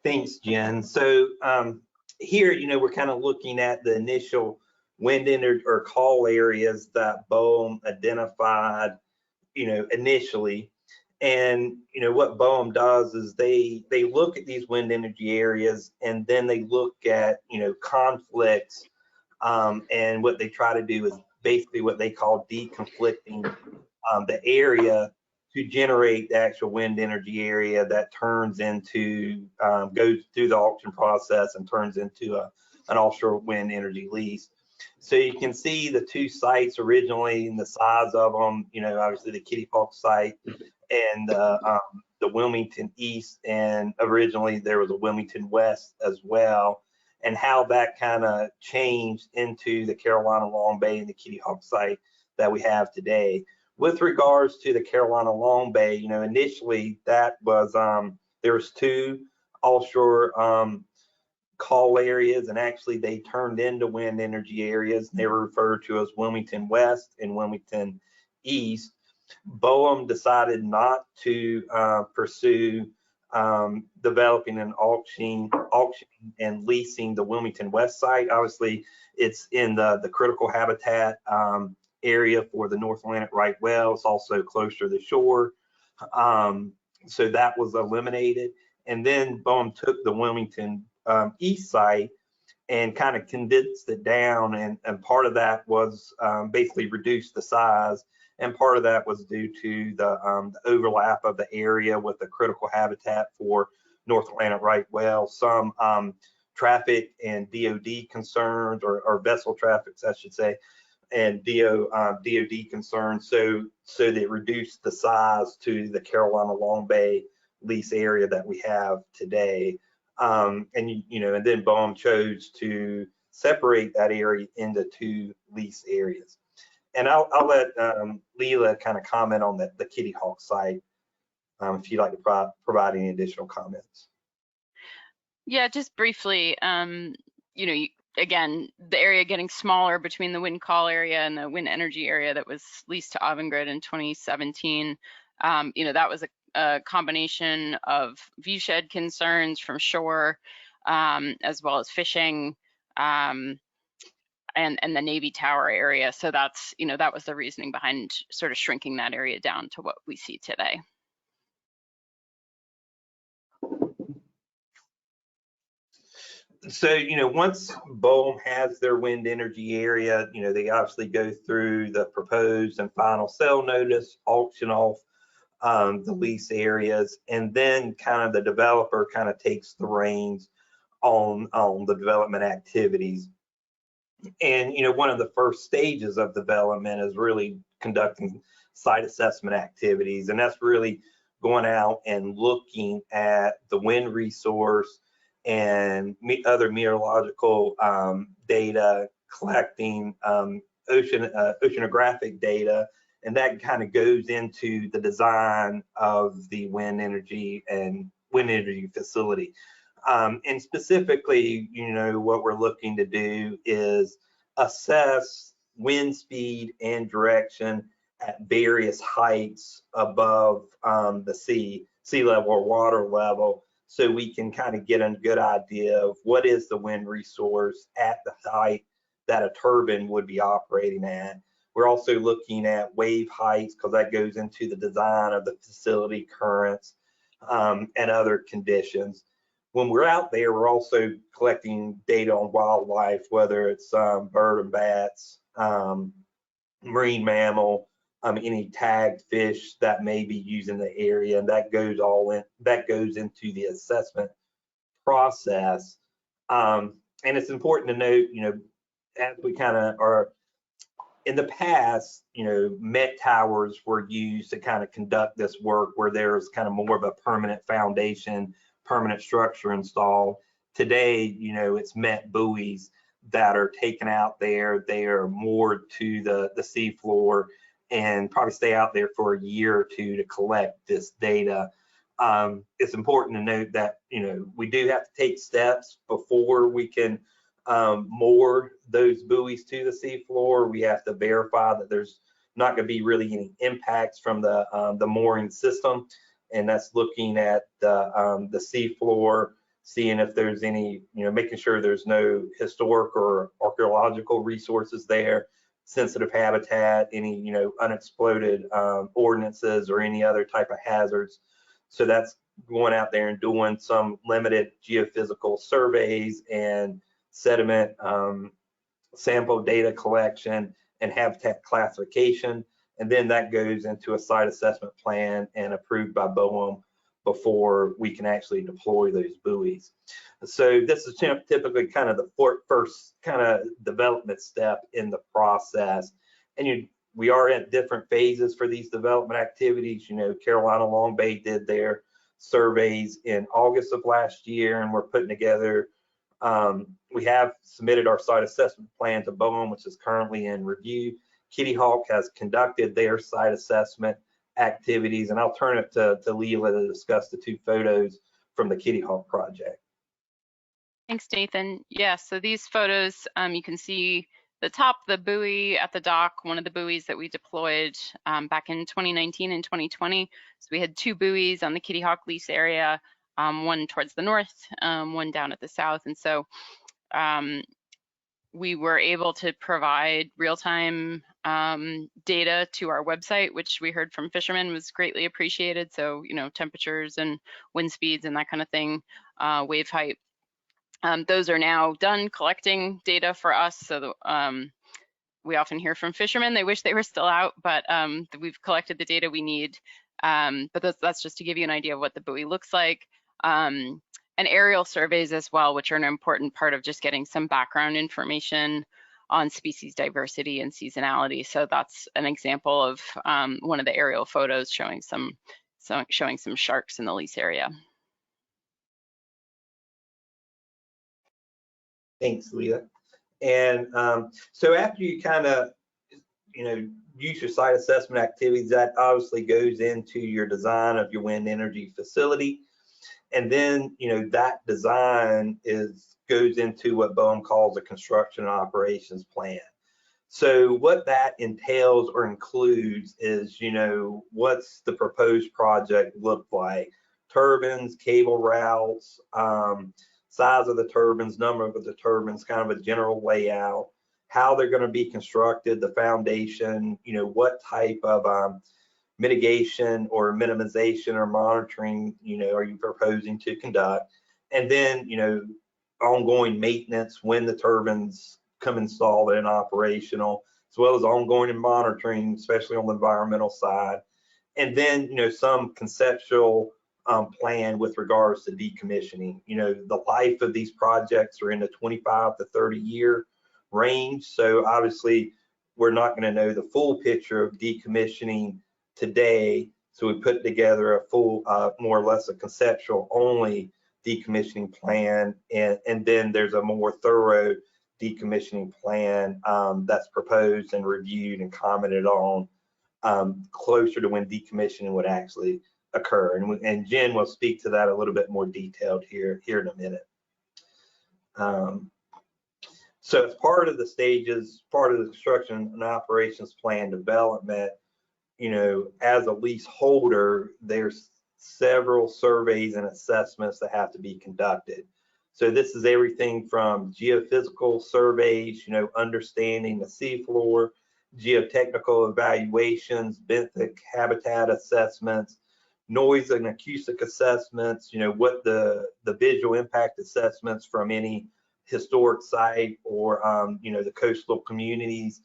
Thanks, Jen. So here, we're kind of looking at the initial wind energy or call areas that BOEM identified, initially. And what BOEM does is they look at these wind energy areas, and then they look at conflicts, and what they try to do is basically what they call deconflicting the area to generate the actual wind energy area that turns into goes through the auction process and turns into an offshore wind energy lease. So you can see the two sites originally and the size of them, obviously the Kitty Hawk site and the Wilmington East, and originally there was a Wilmington West as well, and how that kind of changed into the Carolina Long Bay and the Kitty Hawk site that we have today. With regards to the Carolina Long Bay, initially that was, there was two offshore call areas, and actually they turned into wind energy areas. They were referred to as Wilmington West and Wilmington East. BOEM decided not to pursue developing an auction and leasing the Wilmington West site. Obviously, it's in the critical habitat area for the North Atlantic right whale. It's also closer to the shore. So that was eliminated. And then BOEM took the Wilmington East site and kind of condensed it down. And part of that was basically reduced the size. And part of that was due to the overlap of the area with the critical habitat for North Atlantic right whale, some traffic and DOD concerns, or vessel traffic, I should say, and DOD concerns. So they reduced the size to the Carolina Long Bay lease area that we have today. And then BOEM chose to separate that area into two lease areas. And I'll let Leela kind of comment on the Kitty Hawk site if you'd like to provide any additional comments. Yeah, just briefly, again, the area getting smaller between the wind call area and the wind energy area that was leased to Avangrid in 2017. That was a combination of viewshed concerns from shore, as well as fishing, and the Navy Tower area. So that's, that was the reasoning behind sort of shrinking that area down to what we see today. So, once BOEM has their wind energy area, they obviously go through the proposed and final sale notice, auction off the lease areas, and then kind of the developer kind of takes the reins on the development activities. And, one of the first stages of development is really conducting site assessment activities. And that's really going out and looking at the wind resource and other meteorological data, collecting oceanographic data, and that kind of goes into the design of the wind energy facility. And specifically, what we're looking to do is assess wind speed and direction at various heights above the sea level or water level, so we can kind of get a good idea of what is the wind resource at the height that a turbine would be operating at. We're also looking at wave heights, because that goes into the design of the facility, currents, and other conditions. When we're out there, we're also collecting data on wildlife, whether it's bird and bats, marine mammal, any tagged fish that may be used in the area, and that goes into the assessment process. And it's important to note, as we kind of are in the past, Met towers were used to kind of conduct this work, where there's kind of more of a permanent foundation, permanent structure installed. Today, it's Met buoys that are taken out there. They are moored to the seafloor and probably stay out there for a year or two to collect this data. It's important to note that, we do have to take steps before we can moor those buoys to the seafloor. We have to verify that there's not going to be really any impacts from the mooring system, and that's looking at the seafloor seeing if there's any, making sure there's no historic or archaeological resources there, sensitive habitat, any, unexploded ordinances or any other type of hazards. So that's going out there and doing some limited geophysical surveys and sediment sample data collection and habitat classification. And then that goes into a site assessment plan and approved by BOEM before we can actually deploy those buoys. So this is typically kind of the first kind of development step in the process. And we are at different phases for these development activities. Carolina Long Bay did their surveys in August of last year, and we're putting together, we have submitted our site assessment plan to BOEM, which is currently in review. Kitty Hawk has conducted their site assessment activities, and I'll turn it to Leela to discuss the 2 photos from the Kitty Hawk project. Thanks, Nathan. Yeah, so these photos, you can see the top, the buoy at the dock, one of the buoys that we deployed back in 2019 and 2020. So we had 2 buoys on the Kitty Hawk lease area, one towards the north, one down at the south. And so we were able to provide real-time data to our website, which we heard from fishermen was greatly appreciated. So, temperatures and wind speeds and that kind of thing, wave height. Those are now done collecting data for us. So we often hear from fishermen, they wish they were still out, but we've collected the data we need. But that's just to give you an idea of what the buoy looks like. And aerial surveys as well, which are an important part of just getting some background information on species diversity and seasonality. So that's an example of one of the aerial photos showing some sharks in the lease area. Thanks, Leah. And so after you kind of, use your site assessment activities, that obviously goes into your design of your wind energy facility. And then, that design goes into what BOEM calls a construction and operations plan. So what that entails or includes is, what's the proposed project look like? Turbines, cable routes, size of the turbines, number of the turbines, kind of a general layout, how they're going to be constructed, the foundation, what type of mitigation or minimization or monitoring, are you proposing to conduct? And then, ongoing maintenance when the turbines come installed and operational, as well as ongoing and monitoring, especially on the environmental side. And then, some conceptual plan with regards to decommissioning. The life of these projects are in the 25 to 30 year range. So obviously, we're not going to know the full picture of decommissioning today, so we put together a full, more or less a conceptual only decommissioning plan, and then there's a more thorough decommissioning plan that's proposed and reviewed and commented on closer to when decommissioning would actually occur. And Jen will speak to that a little bit more detailed here in a minute. So as part of the stages, part of the construction and operations plan development, as a leaseholder, there's several surveys and assessments that have to be conducted. So this is everything from geophysical surveys, understanding the seafloor, geotechnical evaluations, benthic habitat assessments, noise and acoustic assessments, what the visual impact assessments from any historic site or, the coastal communities,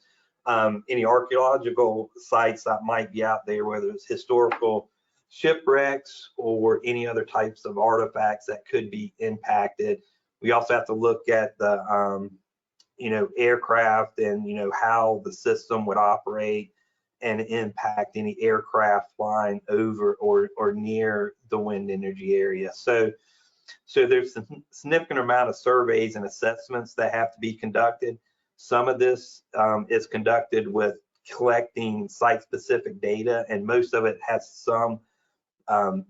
any archaeological sites that might be out there, whether it's historical shipwrecks or any other types of artifacts that could be impacted. We also have to look at the, aircraft and, how the system would operate and impact any aircraft flying over or near the wind energy area. So there's a significant amount of surveys and assessments that have to be conducted. Some of this is conducted with collecting site-specific data, and most of it has some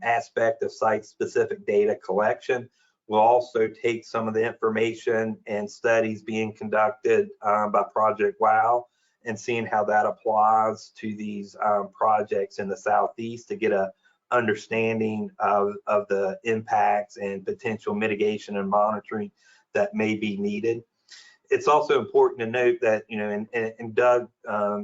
aspect of site-specific data collection. We'll also take some of the information and studies being conducted by Project WOW and seeing how that applies to these projects in the Southeast to get a understanding of the impacts and potential mitigation and monitoring that may be needed. It's also important to note that, you know, and Doug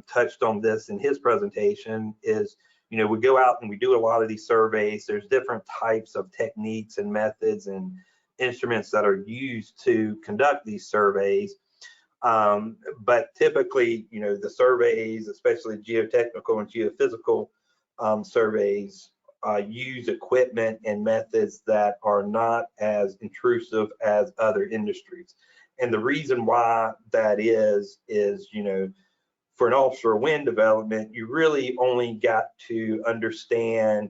touched on this in his presentation, is, you know, we go out and we do a lot of these surveys. There's different types of techniques and methods and instruments that are used to conduct these surveys. But typically, you know, the surveys, especially geotechnical and geophysical surveys, use equipment and methods that are not as intrusive as other industries. And the reason why that is, you know, for an offshore wind development, you really only got to understand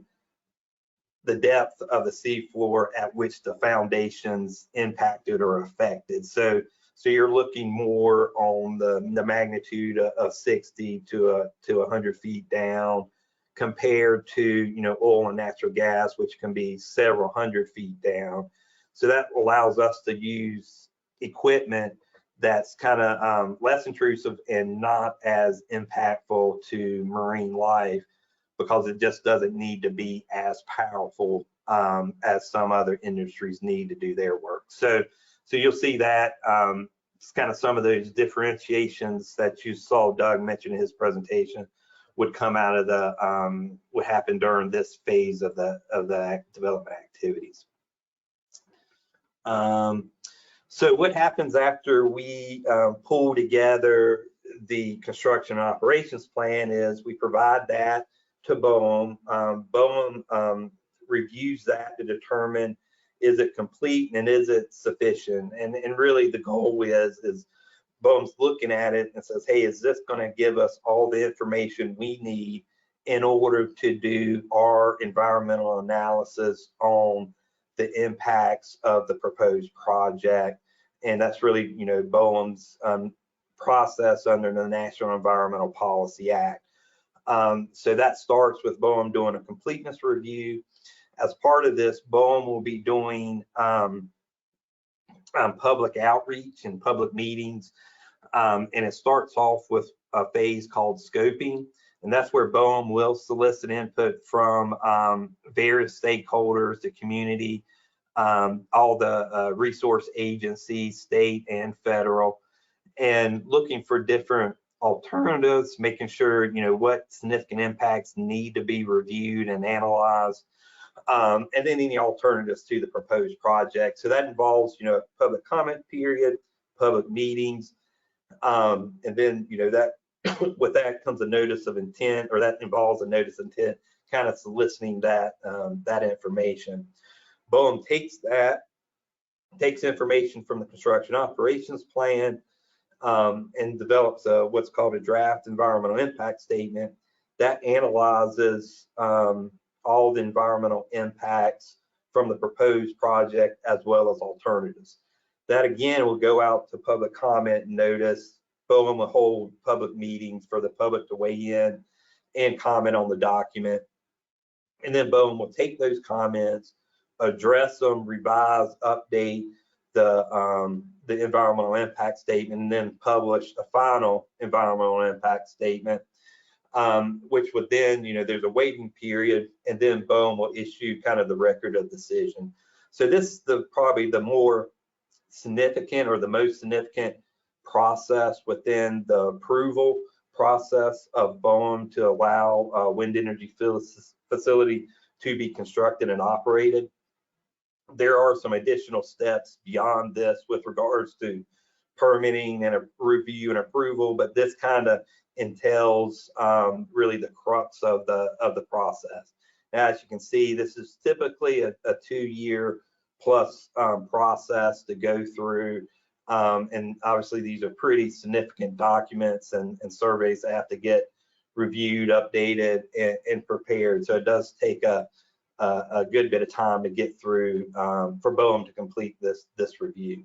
the depth of the seafloor at which the foundations impacted or affected. So you're looking more on the magnitude of 60 to 100 feet down, compared to, you know, oil and natural gas, which can be several hundred feet down. So that allows us to use equipment that's kind of less intrusive and not as impactful to marine life, because it just doesn't need to be as powerful as some other industries need to do their work. So you'll see that it's kind of some of those differentiations that you saw Doug mention in his presentation would come out of the what happened during this phase of the development activities. So what happens after we pull together the construction and operations plan is we provide that to BOEM. BOEM reviews that to determine, is it complete and is it sufficient? And really the goal is BOEM's looking at it and says, hey, is this going to give us all the information we need in order to do our environmental analysis on the impacts of the proposed project? And that's really, you know, BOEM's process under the National Environmental Policy Act. So that starts with BOEM doing a completeness review. As part of this, BOEM will be doing public outreach and public meetings. And it starts off with a phase called scoping. And that's where BOEM will solicit input from various stakeholders, the community, all the resource agencies, state and federal, and looking for different alternatives, making sure, you know, what significant impacts need to be reviewed and analyzed, and then any alternatives to the proposed project. So that involves, you know, a public comment period, public meetings, and then, you know, that with that comes a notice of intent, or that involves a notice of intent, kind of soliciting that that information. BOEM takes information from the construction operations plan and develops what's called a draft environmental impact statement that analyzes all the environmental impacts from the proposed project as well as alternatives. That again will go out to public comment and notice. BOEM will hold public meetings for the public to weigh in and comment on the document. And then BOEM will take those comments, address them, revise, update the environmental impact statement, and then publish a final environmental impact statement, which would then, you know, there's a waiting period, and then BOEM will issue kind of the record of decision. So this is probably the more significant or the most significant process within the approval process of BOEM to allow a wind energy facility to be constructed and operated. There are some additional steps beyond this with regards to permitting and a review and approval, but this kind of entails really the crux of the process. Now, as you can see, this is typically a 2-year plus process to go through, and obviously these are pretty significant documents and surveys that have to get reviewed, updated, and prepared. So it does take a good bit of time to get through for BOEM to complete this review.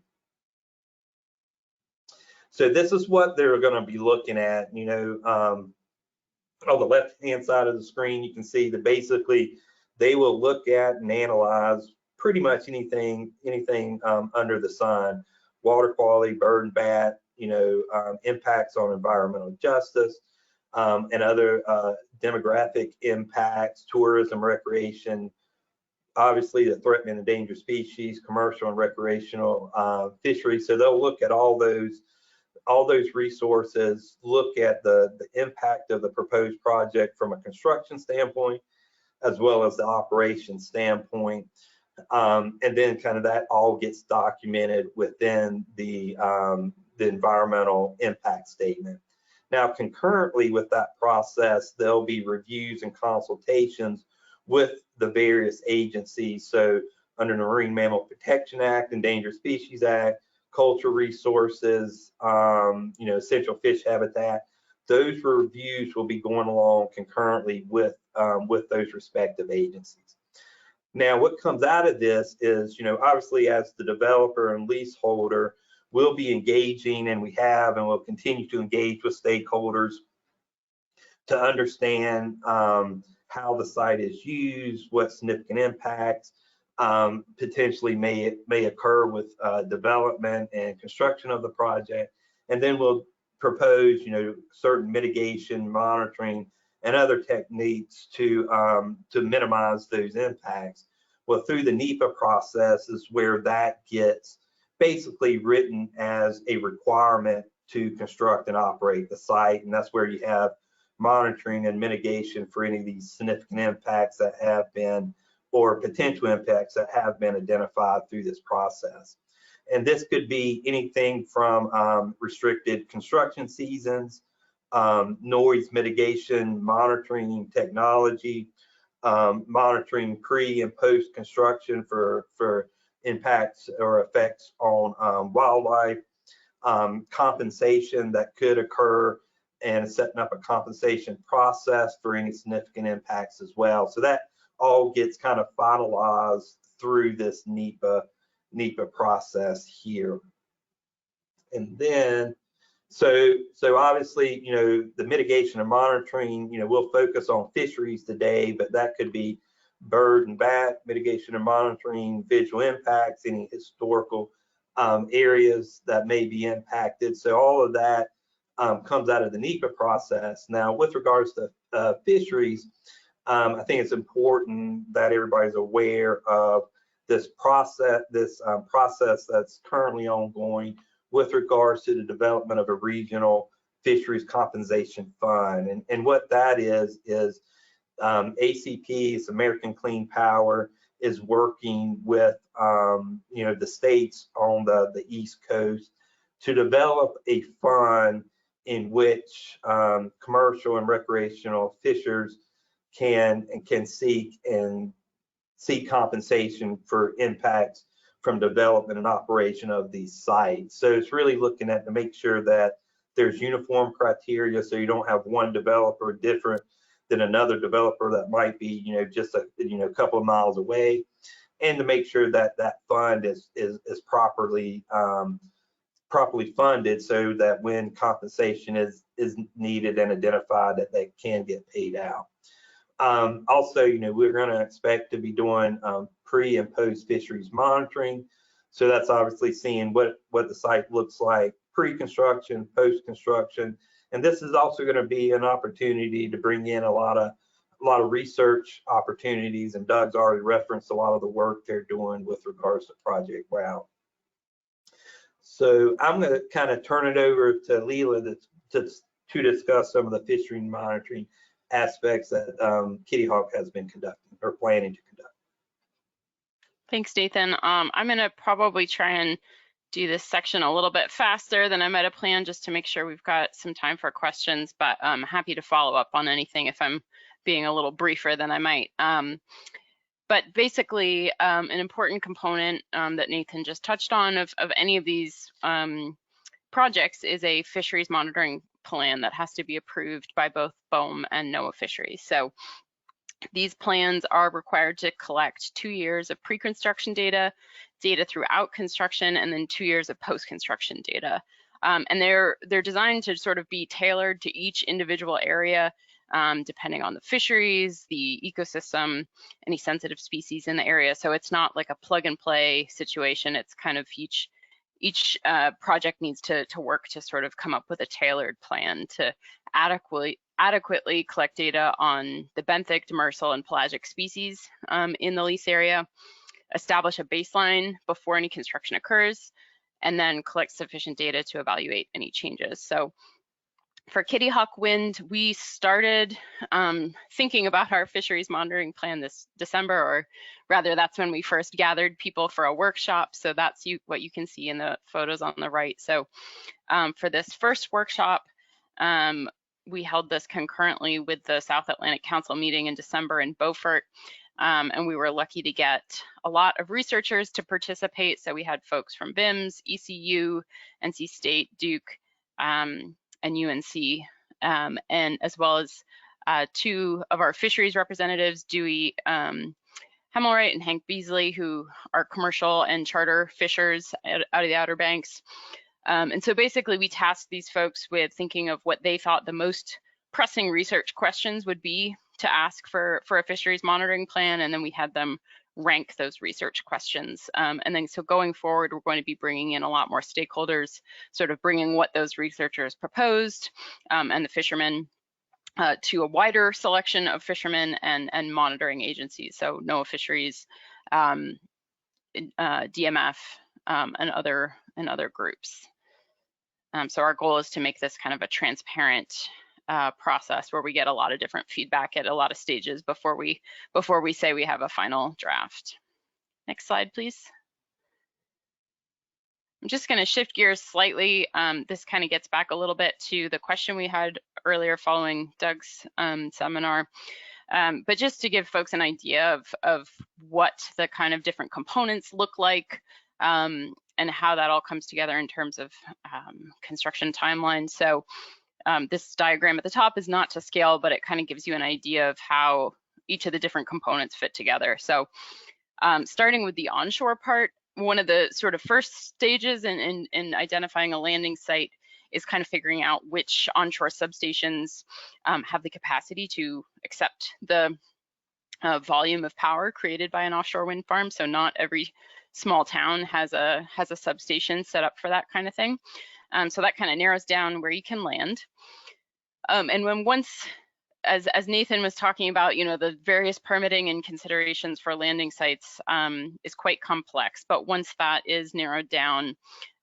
So this is what they're going to be looking at. You know, on the left-hand side of the screen, you can see that basically they will look at and analyze pretty much anything under the sun: water quality, bird and bat, you know, impacts on environmental justice, and other demographic impacts, tourism, recreation, obviously the threatened and endangered species, commercial and recreational fisheries. So they'll look at all those resources, look at the impact of the proposed project from a construction standpoint, as well as the operation standpoint. And then kind of that all gets documented within the environmental impact statement. Now, concurrently with that process, there'll be reviews and consultations with the various agencies. So under the Marine Mammal Protection Act, Endangered Species Act, Cultural Resources, essential fish habitat, those reviews will be going along concurrently with those respective agencies. Now, what comes out of this is, obviously as the developer and leaseholder, we'll be engaging, and we have and will continue to engage with stakeholders to understand how the site is used, what significant impacts potentially may occur with development and construction of the project. And then we'll propose, certain mitigation, monitoring, and other techniques to minimize those impacts. Well, through the NEPA process is where that gets basically written as a requirement to construct and operate the site, and that's where you have monitoring and mitigation for any of these significant impacts that have been, or potential impacts that have been identified through this process. And this could be anything from restricted construction seasons, noise mitigation, monitoring technology, monitoring pre and post construction for impacts or effects on wildlife, compensation that could occur, and setting up a compensation process for any significant impacts as well. So that all gets kind of finalized through this NEPA process here. And then, so obviously, the mitigation and monitoring, we'll focus on fisheries today, but that could be bird and bat mitigation and monitoring, visual impacts, any historical areas that may be impacted. So all of that comes out of the NEPA process. Now, with regards to fisheries, I think it's important that everybody's aware of this process, that's currently ongoing with regards to the development of a regional fisheries compensation fund. And what that is ACP, American Clean Power, is working with the states on the East Coast to develop a fund in which commercial and recreational fishers can seek compensation for impacts from development and operation of these sites. So it's really looking at to make sure that there's uniform criteria, so you don't have one developer different than another developer that might be just a couple of miles away, and to make sure that that fund is properly funded, so that when compensation is needed and identified, that they can get paid out. Also, we're going to expect to be doing pre and post fisheries monitoring. So that's obviously seeing what the site looks like pre-construction, post-construction. And this is also going to be an opportunity to bring in a lot of research opportunities. And Doug's already referenced a lot of the work they're doing with regards to Project Route. So I'm going to kind of turn it over to Leela to discuss some of the fishery monitoring aspects that Kitty Hawk has been conducting or planning to conduct. Thanks, Nathan. I'm going to probably try and do this section a little bit faster than I might have planned, just to make sure we've got some time for questions, but I'm happy to follow up on anything if I'm being a little briefer than I might. But basically, an important component that Nathan just touched on of any of these projects is a fisheries monitoring plan that has to be approved by both BOEM and NOAA Fisheries. So these plans are required to collect 2 years of pre-construction data throughout construction, and then 2 years of post-construction data. And they're designed to sort of be tailored to each individual area, depending on the fisheries, the ecosystem, any sensitive species in the area. So it's not like a plug and play situation. It's kind of each each project needs to work to sort of come up with a tailored plan to adequately collect data on the benthic, demersal, and pelagic species in the lease area, establish a baseline before any construction occurs, and then collect sufficient data to evaluate any changes. So for Kitty Hawk Wind, we started thinking about our fisheries monitoring plan this December, or rather that's when we first gathered people for a workshop. So that's what you can see in the photos on the right. So for this first workshop, we held this concurrently with the South Atlantic Council meeting in December in Beaufort. And we were lucky to get a lot of researchers to participate. So we had folks from BIMS, ECU, NC State, Duke, and UNC, and as well as 2 of our fisheries representatives, Dewey Hemmelwright and Hank Beasley, who are commercial and charter fishers out of the Outer Banks. And so basically we tasked these folks with thinking of what they thought the most pressing research questions would be to ask for a fisheries monitoring plan, and then we had them rank those research questions. And then so going forward, we're going to be bringing in a lot more stakeholders, sort of bringing what those researchers proposed and the fishermen to a wider selection of fishermen and monitoring agencies. So NOAA Fisheries, DMF, and other groups. So our goal is to make this kind of a transparent process where we get a lot of different feedback at a lot of stages before we say we have a final draft. Next slide, please. I'm just going to shift gears slightly. This kind of gets back a little bit to the question we had earlier following Doug's seminar. But just to give folks an idea of what the kind of different components look like and how that all comes together in terms of construction timeline. So this diagram at the top is not to scale, but it kind of gives you an idea of how each of the different components fit together. So starting with the onshore part, one of the sort of first stages in identifying a landing site is kind of figuring out which onshore substations have the capacity to accept the volume of power created by an offshore wind farm. So not every small town has a substation set up for that kind of thing. So that kind of narrows down where you can land. And when once, as Nathan was talking about, you know, the various permitting and considerations for landing sites is quite complex. But once that is narrowed down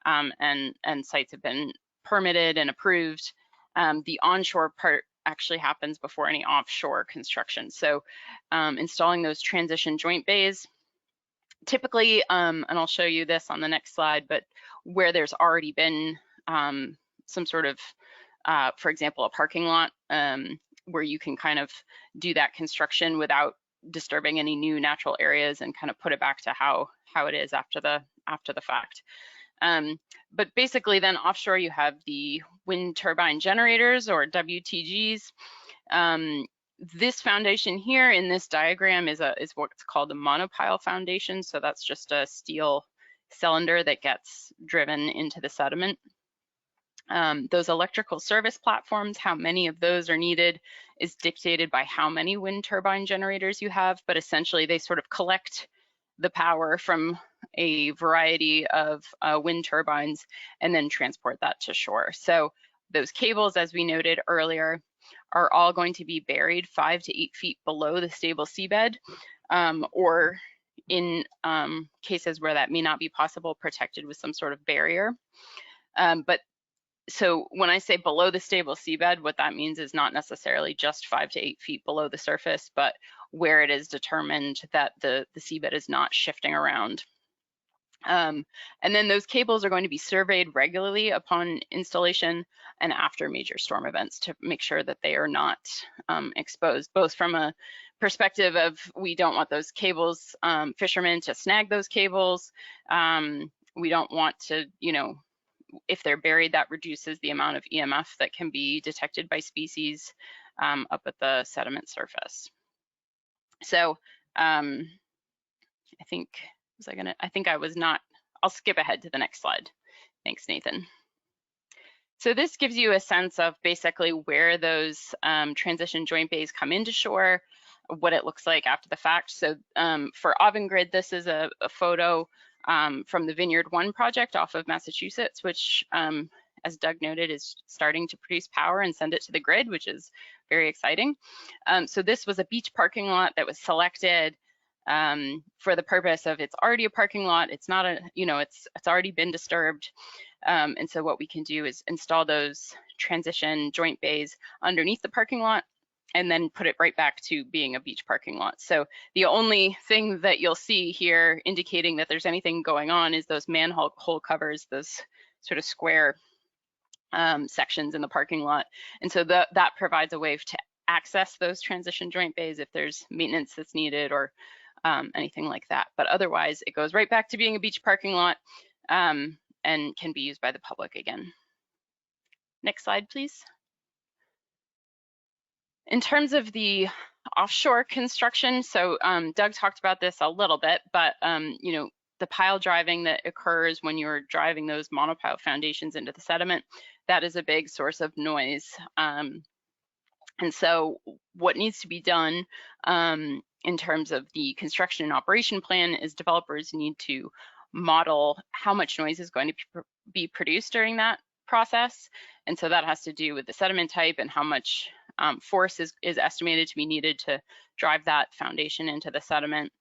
and sites have been permitted and approved, the onshore part actually happens before any offshore construction. So installing those transition joint bays, typically, and I'll show you this on the next slide, but where there's already been some sort of, for example, a parking lot where you can kind of do that construction without disturbing any new natural areas and kind of put it back to how it is after the fact. But basically then offshore you have the wind turbine generators, or WTGs. This foundation here in this diagram is what's called a monopile foundation. So that's just a steel cylinder that gets driven into the sediment. Those electrical service platforms, how many of those are needed is dictated by how many wind turbine generators you have, but essentially they sort of collect the power from a variety of wind turbines and then transport that to shore. So those cables, as we noted earlier, are all going to be buried 5 to 8 feet below the stable seabed, or in cases where that may not be possible, protected with some sort of barrier. But so when I say below the stable seabed, what that means is not necessarily just 5 to 8 feet below the surface, but where it is determined that the seabed is not shifting around. And then those cables are going to be surveyed regularly upon installation and after major storm events to make sure that they are not exposed, both from a perspective of we don't want those cables, fishermen to snag those cables. We don't want to, you know, if they're buried, that reduces the amount of EMF that can be detected by species up at the sediment surface. So I think I was not, I'll skip ahead to the next slide. Thanks, Nathan. So this gives you a sense of basically where those transition joint bays come into shore, what it looks like after the fact. So for Avangrid, this is a photo from the Vineyard 1 project off of Massachusetts, which, as Doug noted, is starting to produce power and send it to the grid, which is very exciting. So this was a beach parking lot that was selected for the purpose of, it's already a parking lot. It's not a, it's already been disturbed. And so what we can do is install those transition joint bays underneath the parking lot and then put it right back to being a beach parking lot. So the only thing that you'll see here indicating that there's anything going on is those manhole covers, those sort of square sections in the parking lot. And so that provides a way to access those transition joint bays if there's maintenance that's needed or anything like that. But otherwise, it goes right back to being a beach parking lot and can be used by the public again. Next slide, please. In terms of the offshore construction, so Doug talked about this a little bit, but the pile driving that occurs when you're driving those monopile foundations into the sediment, that is a big source of noise. And so what needs to be done in terms of the construction and operation plan is developers need to model how much noise is going to be produced during that process. And so that has to do with the sediment type and how much force is estimated to be needed to drive that foundation into the sediment.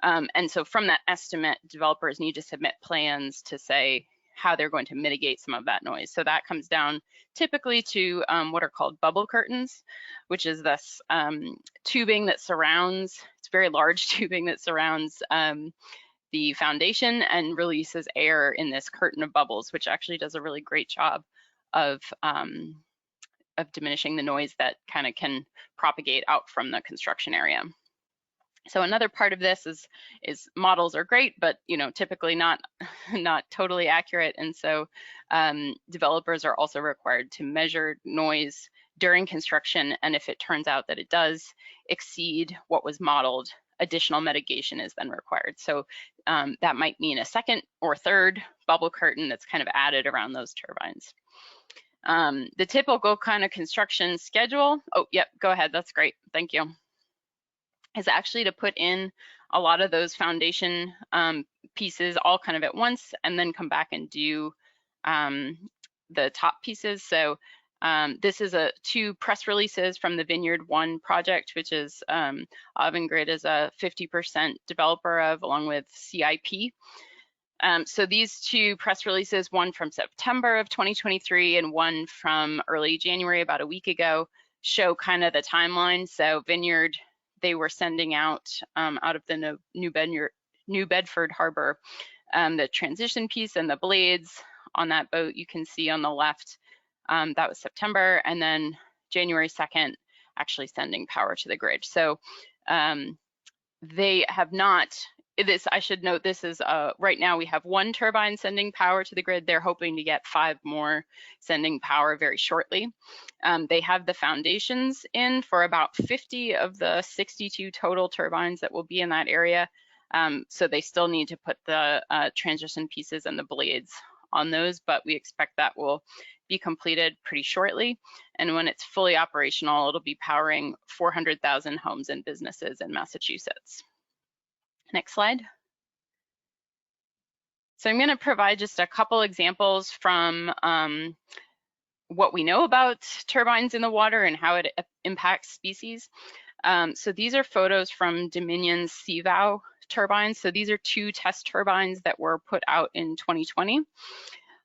And so from that estimate, developers need to submit plans to say how they're going to mitigate some of that noise. So that comes down typically to what are called bubble curtains, which is this tubing that surrounds, it's very large tubing that surrounds the foundation and releases air in this curtain of bubbles, which actually does a really great job of diminishing the noise that kind of can propagate out from the construction area. So another part of this is models are great, but typically not totally accurate. And so developers are also required to measure noise during construction. And if it turns out that it does exceed what was modeled, additional mitigation is then required. So that might mean a second or third bubble curtain that's kind of added around those turbines. The typical kind of construction schedule, oh, yep, go ahead, that's great, thank you, is actually to put in a lot of those foundation pieces all kind of at once and then come back and do the top pieces. So this is two press releases from the Vineyard 1 project, which is Avangrid is a 50% developer of, along with CIP. So these two press releases, one from September of 2023 and one from early January, about a week ago, show kind of the timeline. So Vineyard, they were sending out of the New Bedford Harbor the transition piece and the blades on that boat. You can see on the left, that was September, and then January 2nd, actually sending power to the grid. So they have not, I should note, this is right now we have one turbine sending power to the grid. They're hoping to get 5 more sending power very shortly. They have the foundations in for about 50 of the 62 total turbines that will be in that area. So they still need to put the transition pieces and the blades on those, but we expect that will be completed pretty shortly. And when it's fully operational, it'll be powering 400,000 homes and businesses in Massachusetts. Next slide. So I'm going to provide just a couple examples from what we know about turbines in the water and how it impacts species. So these are photos from Dominion's CVOW turbines. So these are 2 test turbines that were put out in 2020.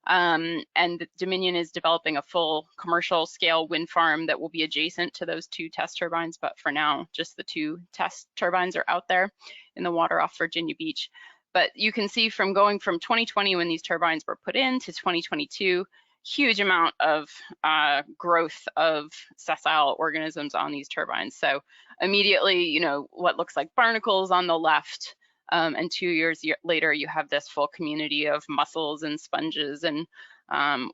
And Dominion is developing a full commercial scale wind farm that will be adjacent to those 2 test turbines, but for now, just the 2 test turbines are out there in the water off Virginia Beach. But you can see from going from 2020 when these turbines were put in to 2022, huge amount of growth of sessile organisms on these turbines. So immediately, what looks like barnacles on the left, and 2 years later, you have this full community of mussels and sponges and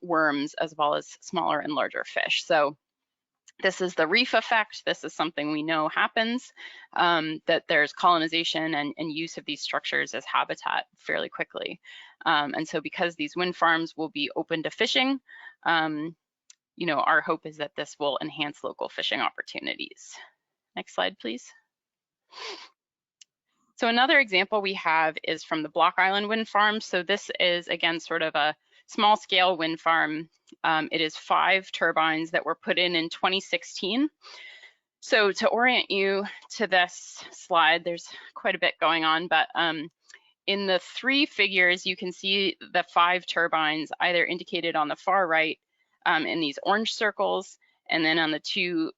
worms, as well as smaller and larger fish. So this is the reef effect. This is something we know happens, that there's colonization and use of these structures as habitat fairly quickly. And so because these wind farms will be open to fishing, our hope is that this will enhance local fishing opportunities. Next slide, please. So another example we have is from the Block Island wind farm. So this is, again, sort of a small scale wind farm. It is 5 turbines that were put in 2016. So to orient you to this slide, there's quite a bit going on, but in the 3 figures, you can see the 5 turbines either indicated on the far right in these orange circles, and then on the 2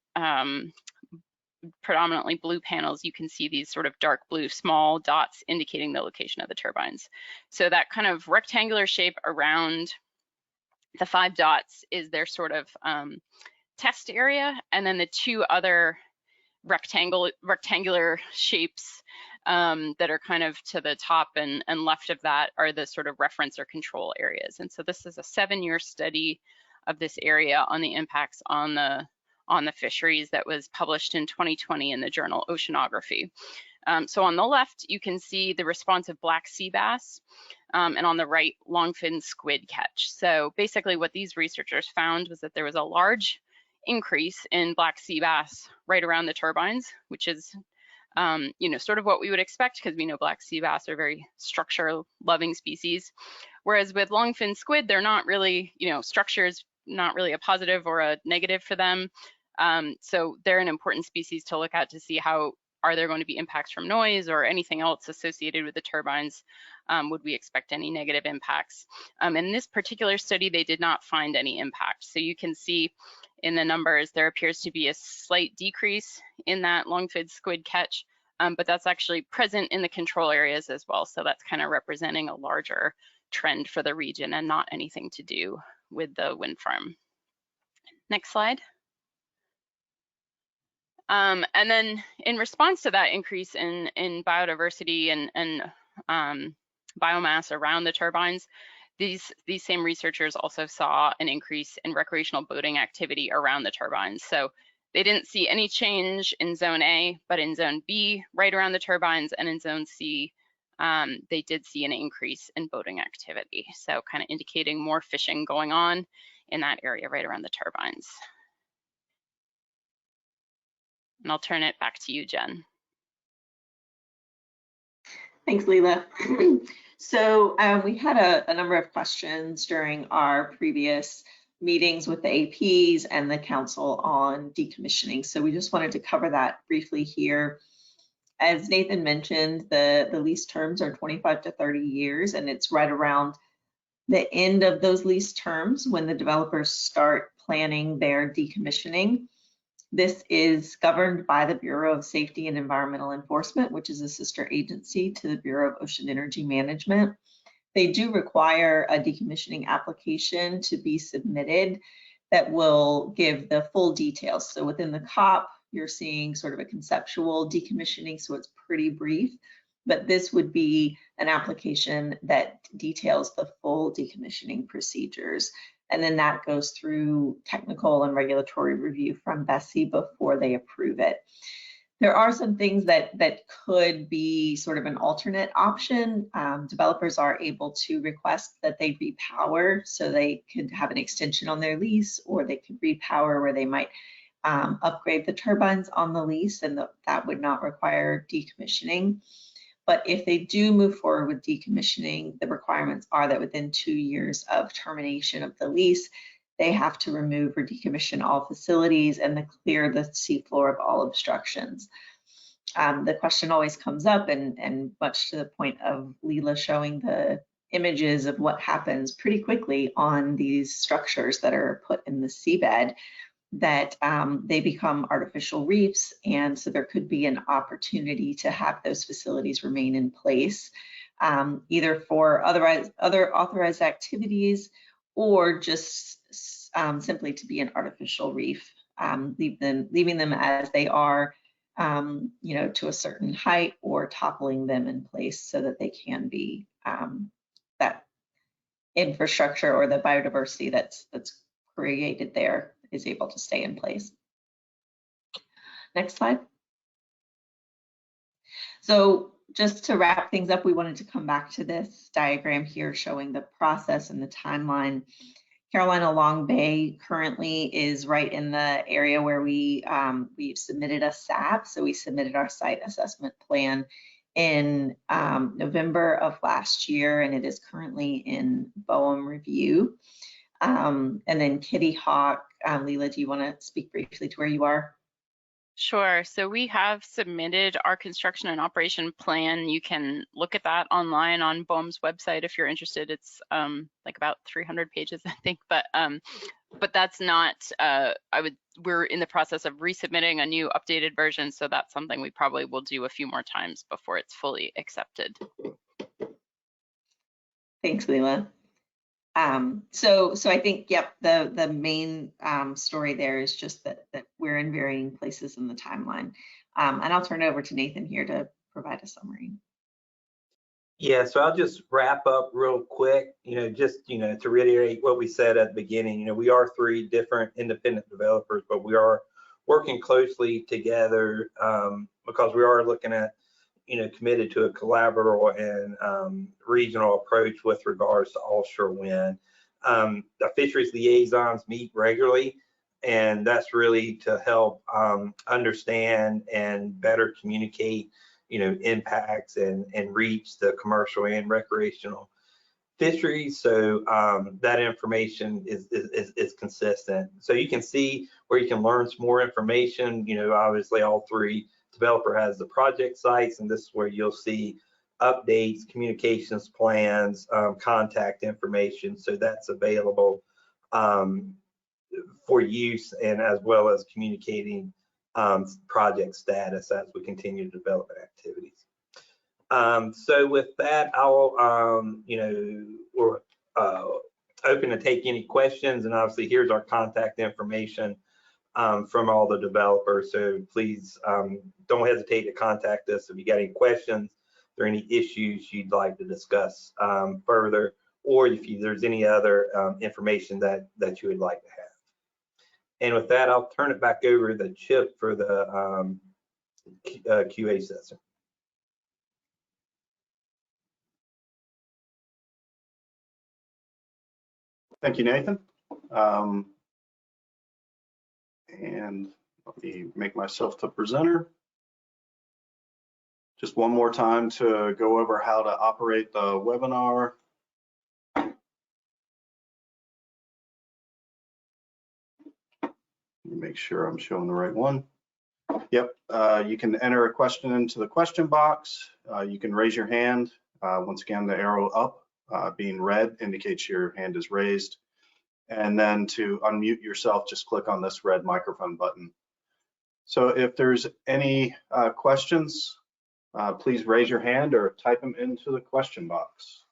predominantly blue panels, you can see these sort of dark blue small dots indicating the location of the turbines. So that kind of rectangular shape around the 5 dots is their sort of test area, and then the 2 other rectangular shapes that are kind of to the top and left of that are the sort of reference or control areas. And so this is a 7-year study of this area on the impacts on the fisheries that was published in 2020 in the journal Oceanography. So on the left, you can see the response of black sea bass, and on the right, longfin squid catch. So basically what these researchers found was that there was a large increase in black sea bass right around the turbines, which is sort of what we would expect, because we know black sea bass are very structure-loving species. Whereas with longfin squid, they're not really, structure is not really a positive or a negative for them. So they're an important species to look at to see how are there going to be impacts from noise or anything else associated with the turbines. Would we expect any negative impacts? In this particular study, they did not find any impact. So you can see in the numbers, there appears to be a slight decrease in that longfin squid catch, but that's actually present in the control areas as well. So that's kind of representing a larger trend for the region and not anything to do with the wind farm. Next slide. And then in response to that increase in biodiversity and biomass around the turbines, these same researchers also saw an increase in recreational boating activity around the turbines. So they didn't see any change in zone A, but in zone B, right around the turbines, and in zone C, they did see an increase in boating activity. So kind of indicating more fishing going on in that area right around the turbines. And I'll turn it back to you, Jen. Thanks, Leila. So we had a number of questions during our previous meetings with the APs and the council on decommissioning. So we just wanted to cover that briefly here. As Nathan mentioned, the lease terms are 25 to 30 years, and it's right around the end of those lease terms when the developers start planning their decommissioning. This is governed by the Bureau of Safety and Environmental Enforcement, which is a sister agency to the Bureau of Ocean Energy Management. They do require a decommissioning application to be submitted that will give the full details. So within the COP, you're seeing sort of a conceptual decommissioning, so it's pretty brief, but this would be an application that details the full decommissioning procedures. And then that goes through technical and regulatory review from BSEE before they approve it. There are some things that could be sort of an alternate option. Developers are able to request that they repower, so they could have an extension on their lease, or they could repower where they might upgrade the turbines on the lease, and that would not require decommissioning. But if they do move forward with decommissioning, the requirements are that within 2 years of termination of the lease, they have to remove or decommission all facilities and clear the seafloor of all obstructions. The question always comes up, and much to the point of Leila showing the images of what happens pretty quickly on these structures that are put in the seabed, that they become artificial reefs, and so there could be an opportunity to have those facilities remain in place, either for other authorized activities, or just simply to be an artificial reef, leaving them as they are, to a certain height, or toppling them in place so that they can be that infrastructure or the biodiversity that's created there is able to stay in place. Next slide. So just to wrap things up, we wanted to come back to this diagram here showing the process and the timeline. Carolina Long Bay currently is right in the area where we've submitted a SAP. So we submitted our site assessment plan in November of last year, and it is currently in BOEM review. And then Kitty Hawk, Leila, do you want to speak briefly to where you are? Sure. So we have submitted our construction and operation plan. You can look at that online on BOEM's website if you're interested. It's like about 300 pages, I think. But that's not. We're in the process of resubmitting a new updated version, so that's something we probably will do a few more times before it's fully accepted. Thanks, Leila. So I think, yep, the main story there is just that we're in varying places in the timeline. And I'll turn it over to Nathan here to provide a summary. Yeah, so I'll just wrap up real quick, just, to reiterate what we said at the beginning, we are 3 different independent developers, but we are working closely together because we are looking at, committed to a collaborative and regional approach with regards to offshore wind. The fisheries liaisons meet regularly, and that's really to help understand and better communicate, impacts and reach the commercial and recreational fisheries. So that information is consistent. So you can see where you can learn some more information. Obviously all 3 developer has the project sites, and this is where you'll see updates, communications plans, contact information. So that's available for use, and as well as communicating project status as we continue development activities. So with that, I'll, we're open to take any questions, and obviously here's our contact information from all the developers. So please don't hesitate to contact us if you got any questions, if there are any issues you'd like to discuss further, or if there's any other information that you would like to have. And with that, I'll turn it back over to Chip for the QA session. Thank you, Nathan. And let me make myself the presenter. Just one more time to go over how to operate the webinar. Make sure I'm showing the right one. Yep, you can enter a question into the question box. You can raise your hand. Once again, the arrow up being red indicates your hand is raised. And then to unmute yourself, just click on this red microphone button. So if there's any questions, please raise your hand or type them into the question box.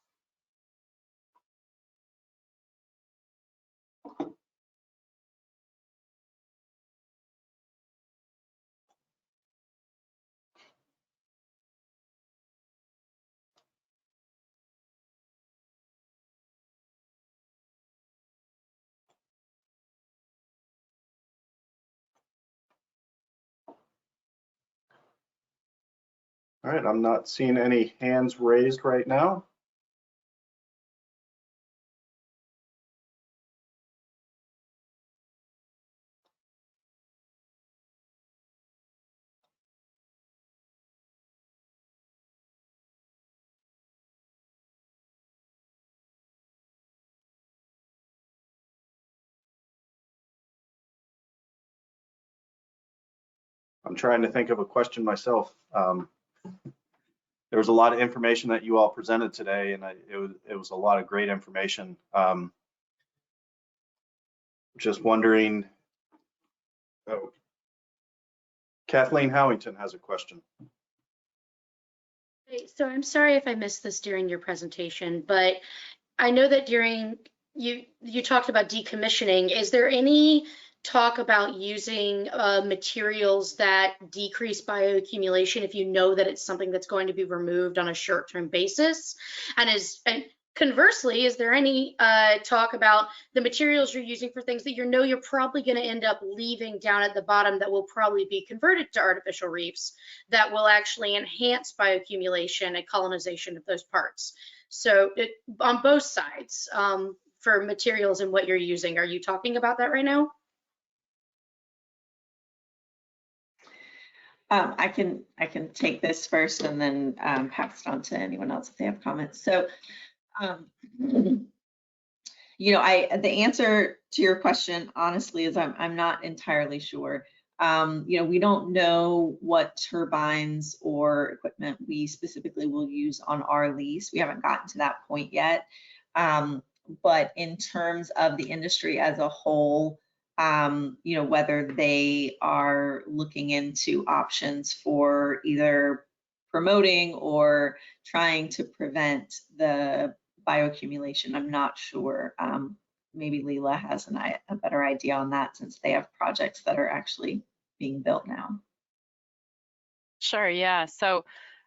All right, I'm not seeing any hands raised right now. I'm trying to think of a question myself. There was a lot of information that you all presented today, and it was a lot of great information. Just wondering, oh, Kathleen Howington has a question. So I'm sorry if I missed this during your presentation, but I know that during you talked about decommissioning. Is there any talk about using materials that decrease bioaccumulation if you know that it's something that's going to be removed on a short-term basis? And conversely, is there any talk about the materials you're using for things that you're probably going to end up leaving down at the bottom that will probably be converted to artificial reefs that will actually enhance bioaccumulation and colonization of those parts? So on both sides, for materials and what you're using, are you talking about that right now? I can take this first and then pass it on to anyone else if they have comments. So, you know, the answer to your question, honestly, is I'm not entirely sure. You know, we don't know what turbines or equipment we specifically will use on our lease. We haven't gotten to that point yet. But in terms of the industry as a whole, you know, whether they are looking into options for either promoting or trying to prevent the bioaccumulation, I'm not sure. Maybe Leela has a better idea on that since they have projects that are actually being built now. Sure, yeah. So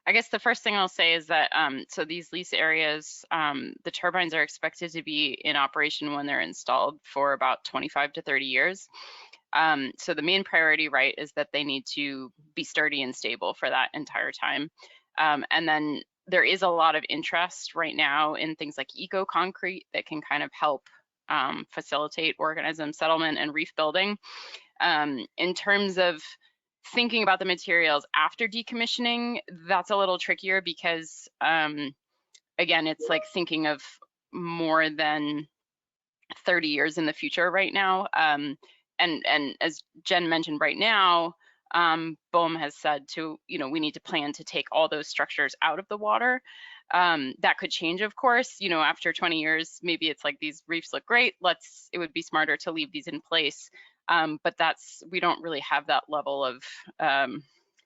I guess the first thing I'll say is that so these lease areas, the turbines are expected to be in operation when they're installed for about 25 to 30 years. So the main priority, right, is that they need to be sturdy and stable for that entire time. And then there is a lot of interest right now in things like eco-concrete that can kind of help facilitate organism settlement and reef building. In terms of thinking about the materials after decommissioning, that's a little trickier because, again, it's like thinking of more than 30 years in the future right now. And as Jen mentioned right now, BOEM has said we need to plan to take all those structures out of the water. That could change, of course, after 20 years, maybe it's like these reefs look great. It would be smarter to leave these in place. But we don't really have that level of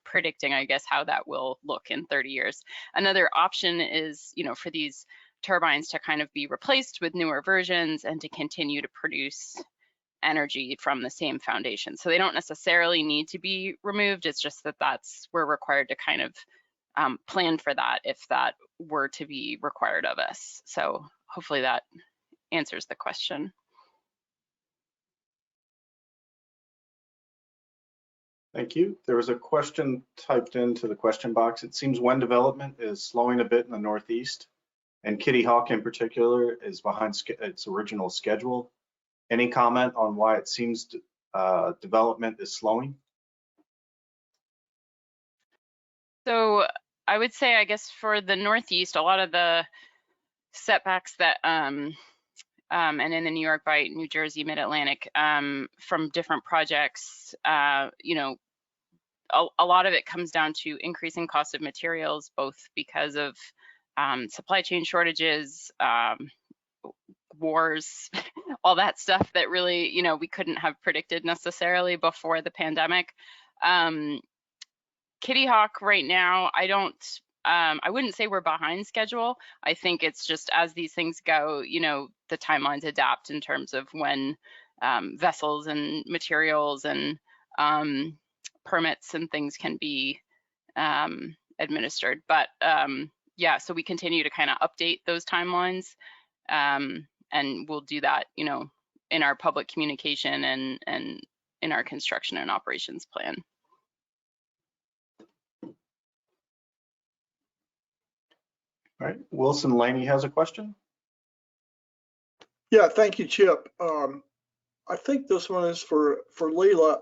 predicting, I guess, how that will look in 30 years. Another option is, for these turbines to kind of be replaced with newer versions and to continue to produce energy from the same foundation. So they don't necessarily need to be removed. It's just that we're required to kind of plan for that if that were to be required of us. So hopefully that answers the question. Thank you. There was a question typed into the question box. It seems wind development is slowing a bit in the Northeast, and Kitty Hawk in particular is behind its original schedule. Any comment on why it seems development is slowing? So I would say, I guess, for the Northeast, a lot of the setbacks that and in the New York Bight, New Jersey, Mid-Atlantic, from different projects, a lot of it comes down to increasing cost of materials, both because of supply chain shortages, wars, all that stuff that really, we couldn't have predicted necessarily before the pandemic. Kitty Hawk right now, I wouldn't say we're behind schedule. I think it's just as these things go, the timelines adapt in terms of when vessels and materials and permits and things can be administered. But yeah, so we continue to kind of update those timelines, and we'll do that, in our public communication and in our construction and operations plan. All right, Wilson Laney has a question. Yeah, thank you, Chip. I think this one is for Leela.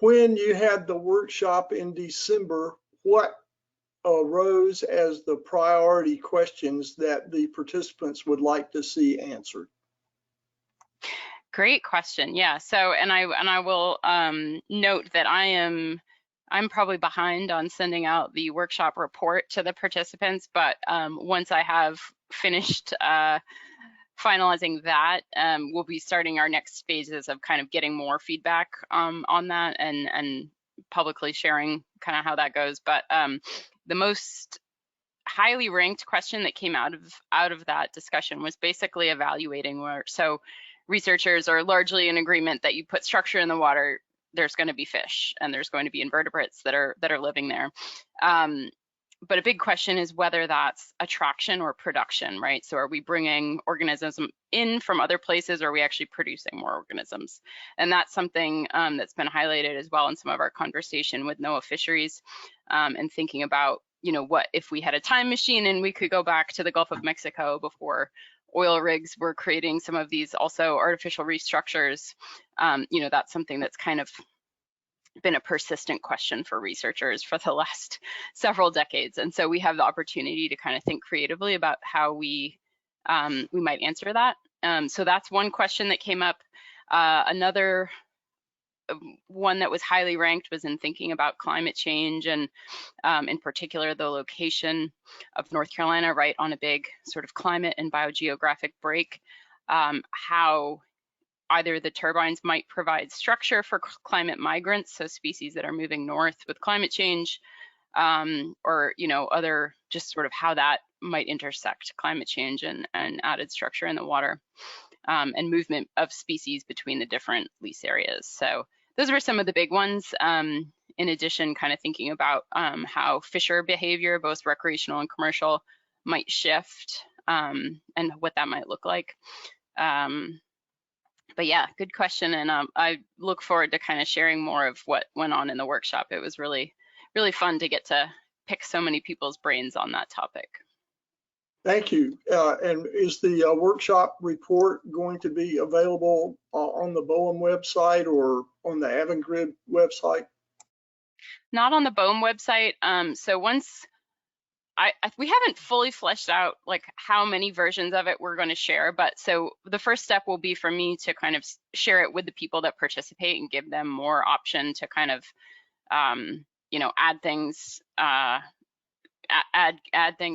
When you had the workshop in December, what arose as the priority questions that the participants would like to see answered? Great question. Yeah. So, and I will note that I'm probably behind on sending out the workshop report to the participants, but once I have finished finalizing that, we'll be starting our next phases of kind of getting more feedback on that and publicly sharing kind of how that goes. But the most highly ranked question that came out of that discussion was basically evaluating so researchers are largely in agreement that you put structure in the water, there's going to be fish and there's going to be invertebrates that are living there. But a big question is whether that's attraction or production, right? So are we bringing organisms in from other places, or are we actually producing more organisms? And that's something that's been highlighted as well in some of our conversation with NOAA Fisheries, and thinking about, what if we had a time machine and we could go back to the Gulf of Mexico before oil rigs were creating some of these also artificial reef structures. That's something that's kind of been a persistent question for researchers for the last several decades. And so we have the opportunity to kind of think creatively about how we might answer that. So that's one question that came up. Another one that was highly ranked was in thinking about climate change and in particular the location of North Carolina right on a big sort of climate and biogeographic break, how either the turbines might provide structure for climate migrants, so species that are moving north with climate change, or other just sort of how that might intersect climate change and added structure in the water, and movement of species between the different lease areas. So those were some of the big ones. In addition, kind of thinking about how fisher behavior, both recreational and commercial, might shift, and what that might look like. But yeah, good question, and I look forward to kind of sharing more of what went on in the workshop. It was really, really fun to get to pick so many people's brains on that topic. Thank you. And is the workshop report going to be available on the BOEM website or on the Avangrid website? Not on the BOEM website. So once we haven't fully fleshed out like how many versions of it we're going to share, but so the first step will be for me to kind of share it with the people that participate and give them more option to kind of add things,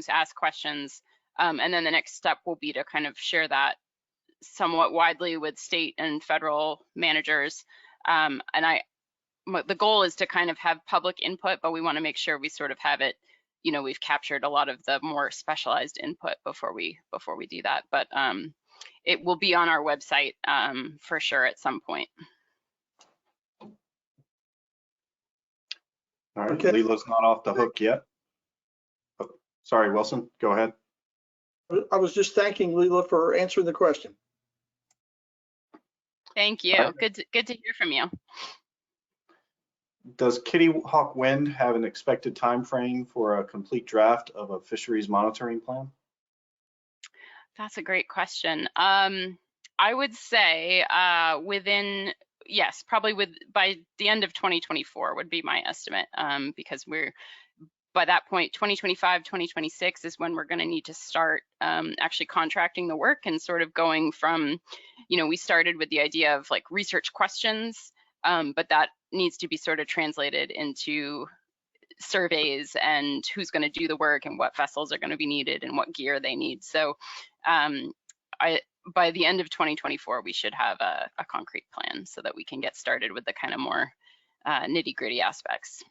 ask questions, and then the next step will be to kind of share that somewhat widely with state and federal managers. And the goal is to kind of have public input, but we want to make sure we sort of have it, we've captured a lot of the more specialized input before we do that. But it will be on our website for sure at some point. All right, Okay. Leela's not off the hook yet. Oh, sorry, Wilson, go ahead. I was just thanking Leela for answering the question. Thank you. Right. Good to hear from you. Does Kitty Hawk Wind have an expected time frame for a complete draft of a fisheries monitoring plan? That's a great question. I would say yes, probably by the end of 2024 would be my estimate, because by that point, 2025, 2026 is when we're going to need to start actually contracting the work and sort of going from, we started with the idea of like research questions, but that needs to be sort of translated into surveys and who's going to do the work and what vessels are going to be needed and what gear they need. So by the end of 2024, we should have a concrete plan so that we can get started with the kind of more nitty-gritty aspects.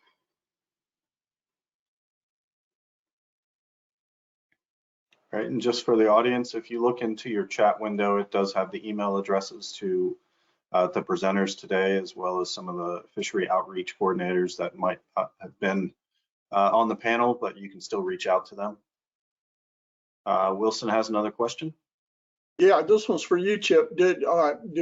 Right, and just for the audience, if you look into your chat window, it does have the email addresses to the presenters today, as well as some of the fishery outreach coordinators that might have been on the panel, but you can still reach out to them. Wilson has another question. Yeah, this one's for you, Chip. Did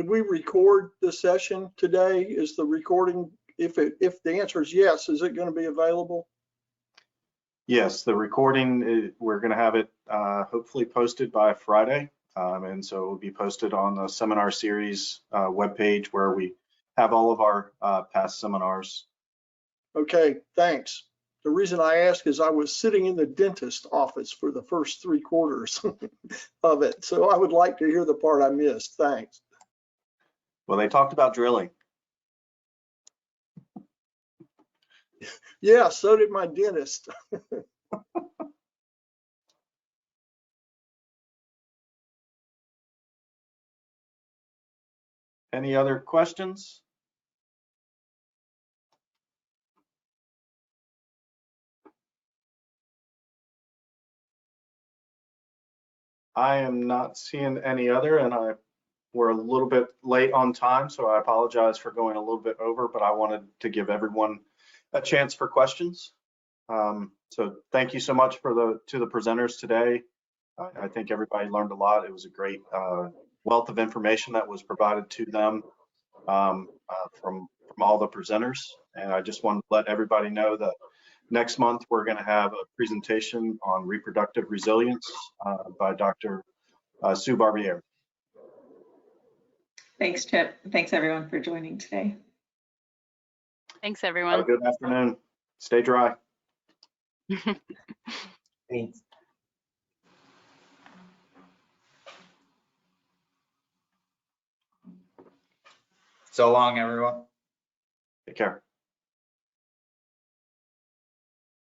we record the session today? Is the recording, if the answer is yes, is it going to be available? Yes, the recording, we're going to have it hopefully posted by Friday. And so it will be posted on the seminar series webpage where we have all of our past seminars. Okay, thanks. The reason I ask is I was sitting in the dentist office for the first 3 quarters of it. So I would like to hear the part I missed. Thanks. Well, they talked about drilling. Yeah, so did my dentist. Any other questions? I am not seeing any other, and we're a little bit late on time, so I apologize for going a little bit over, but I wanted to give everyone a chance for questions. So thank you so much to the presenters today. I think everybody learned a lot. It was a great wealth of information that was provided to them from all the presenters. And I just wanted to let everybody know that next month we're going to have a presentation on reproductive resilience by Dr. Sue Barbier. Thanks, Chip. Thanks everyone for joining today. Thanks, Have a everyone. good afternoon. Stay dry. Thanks. So long, everyone. Take care.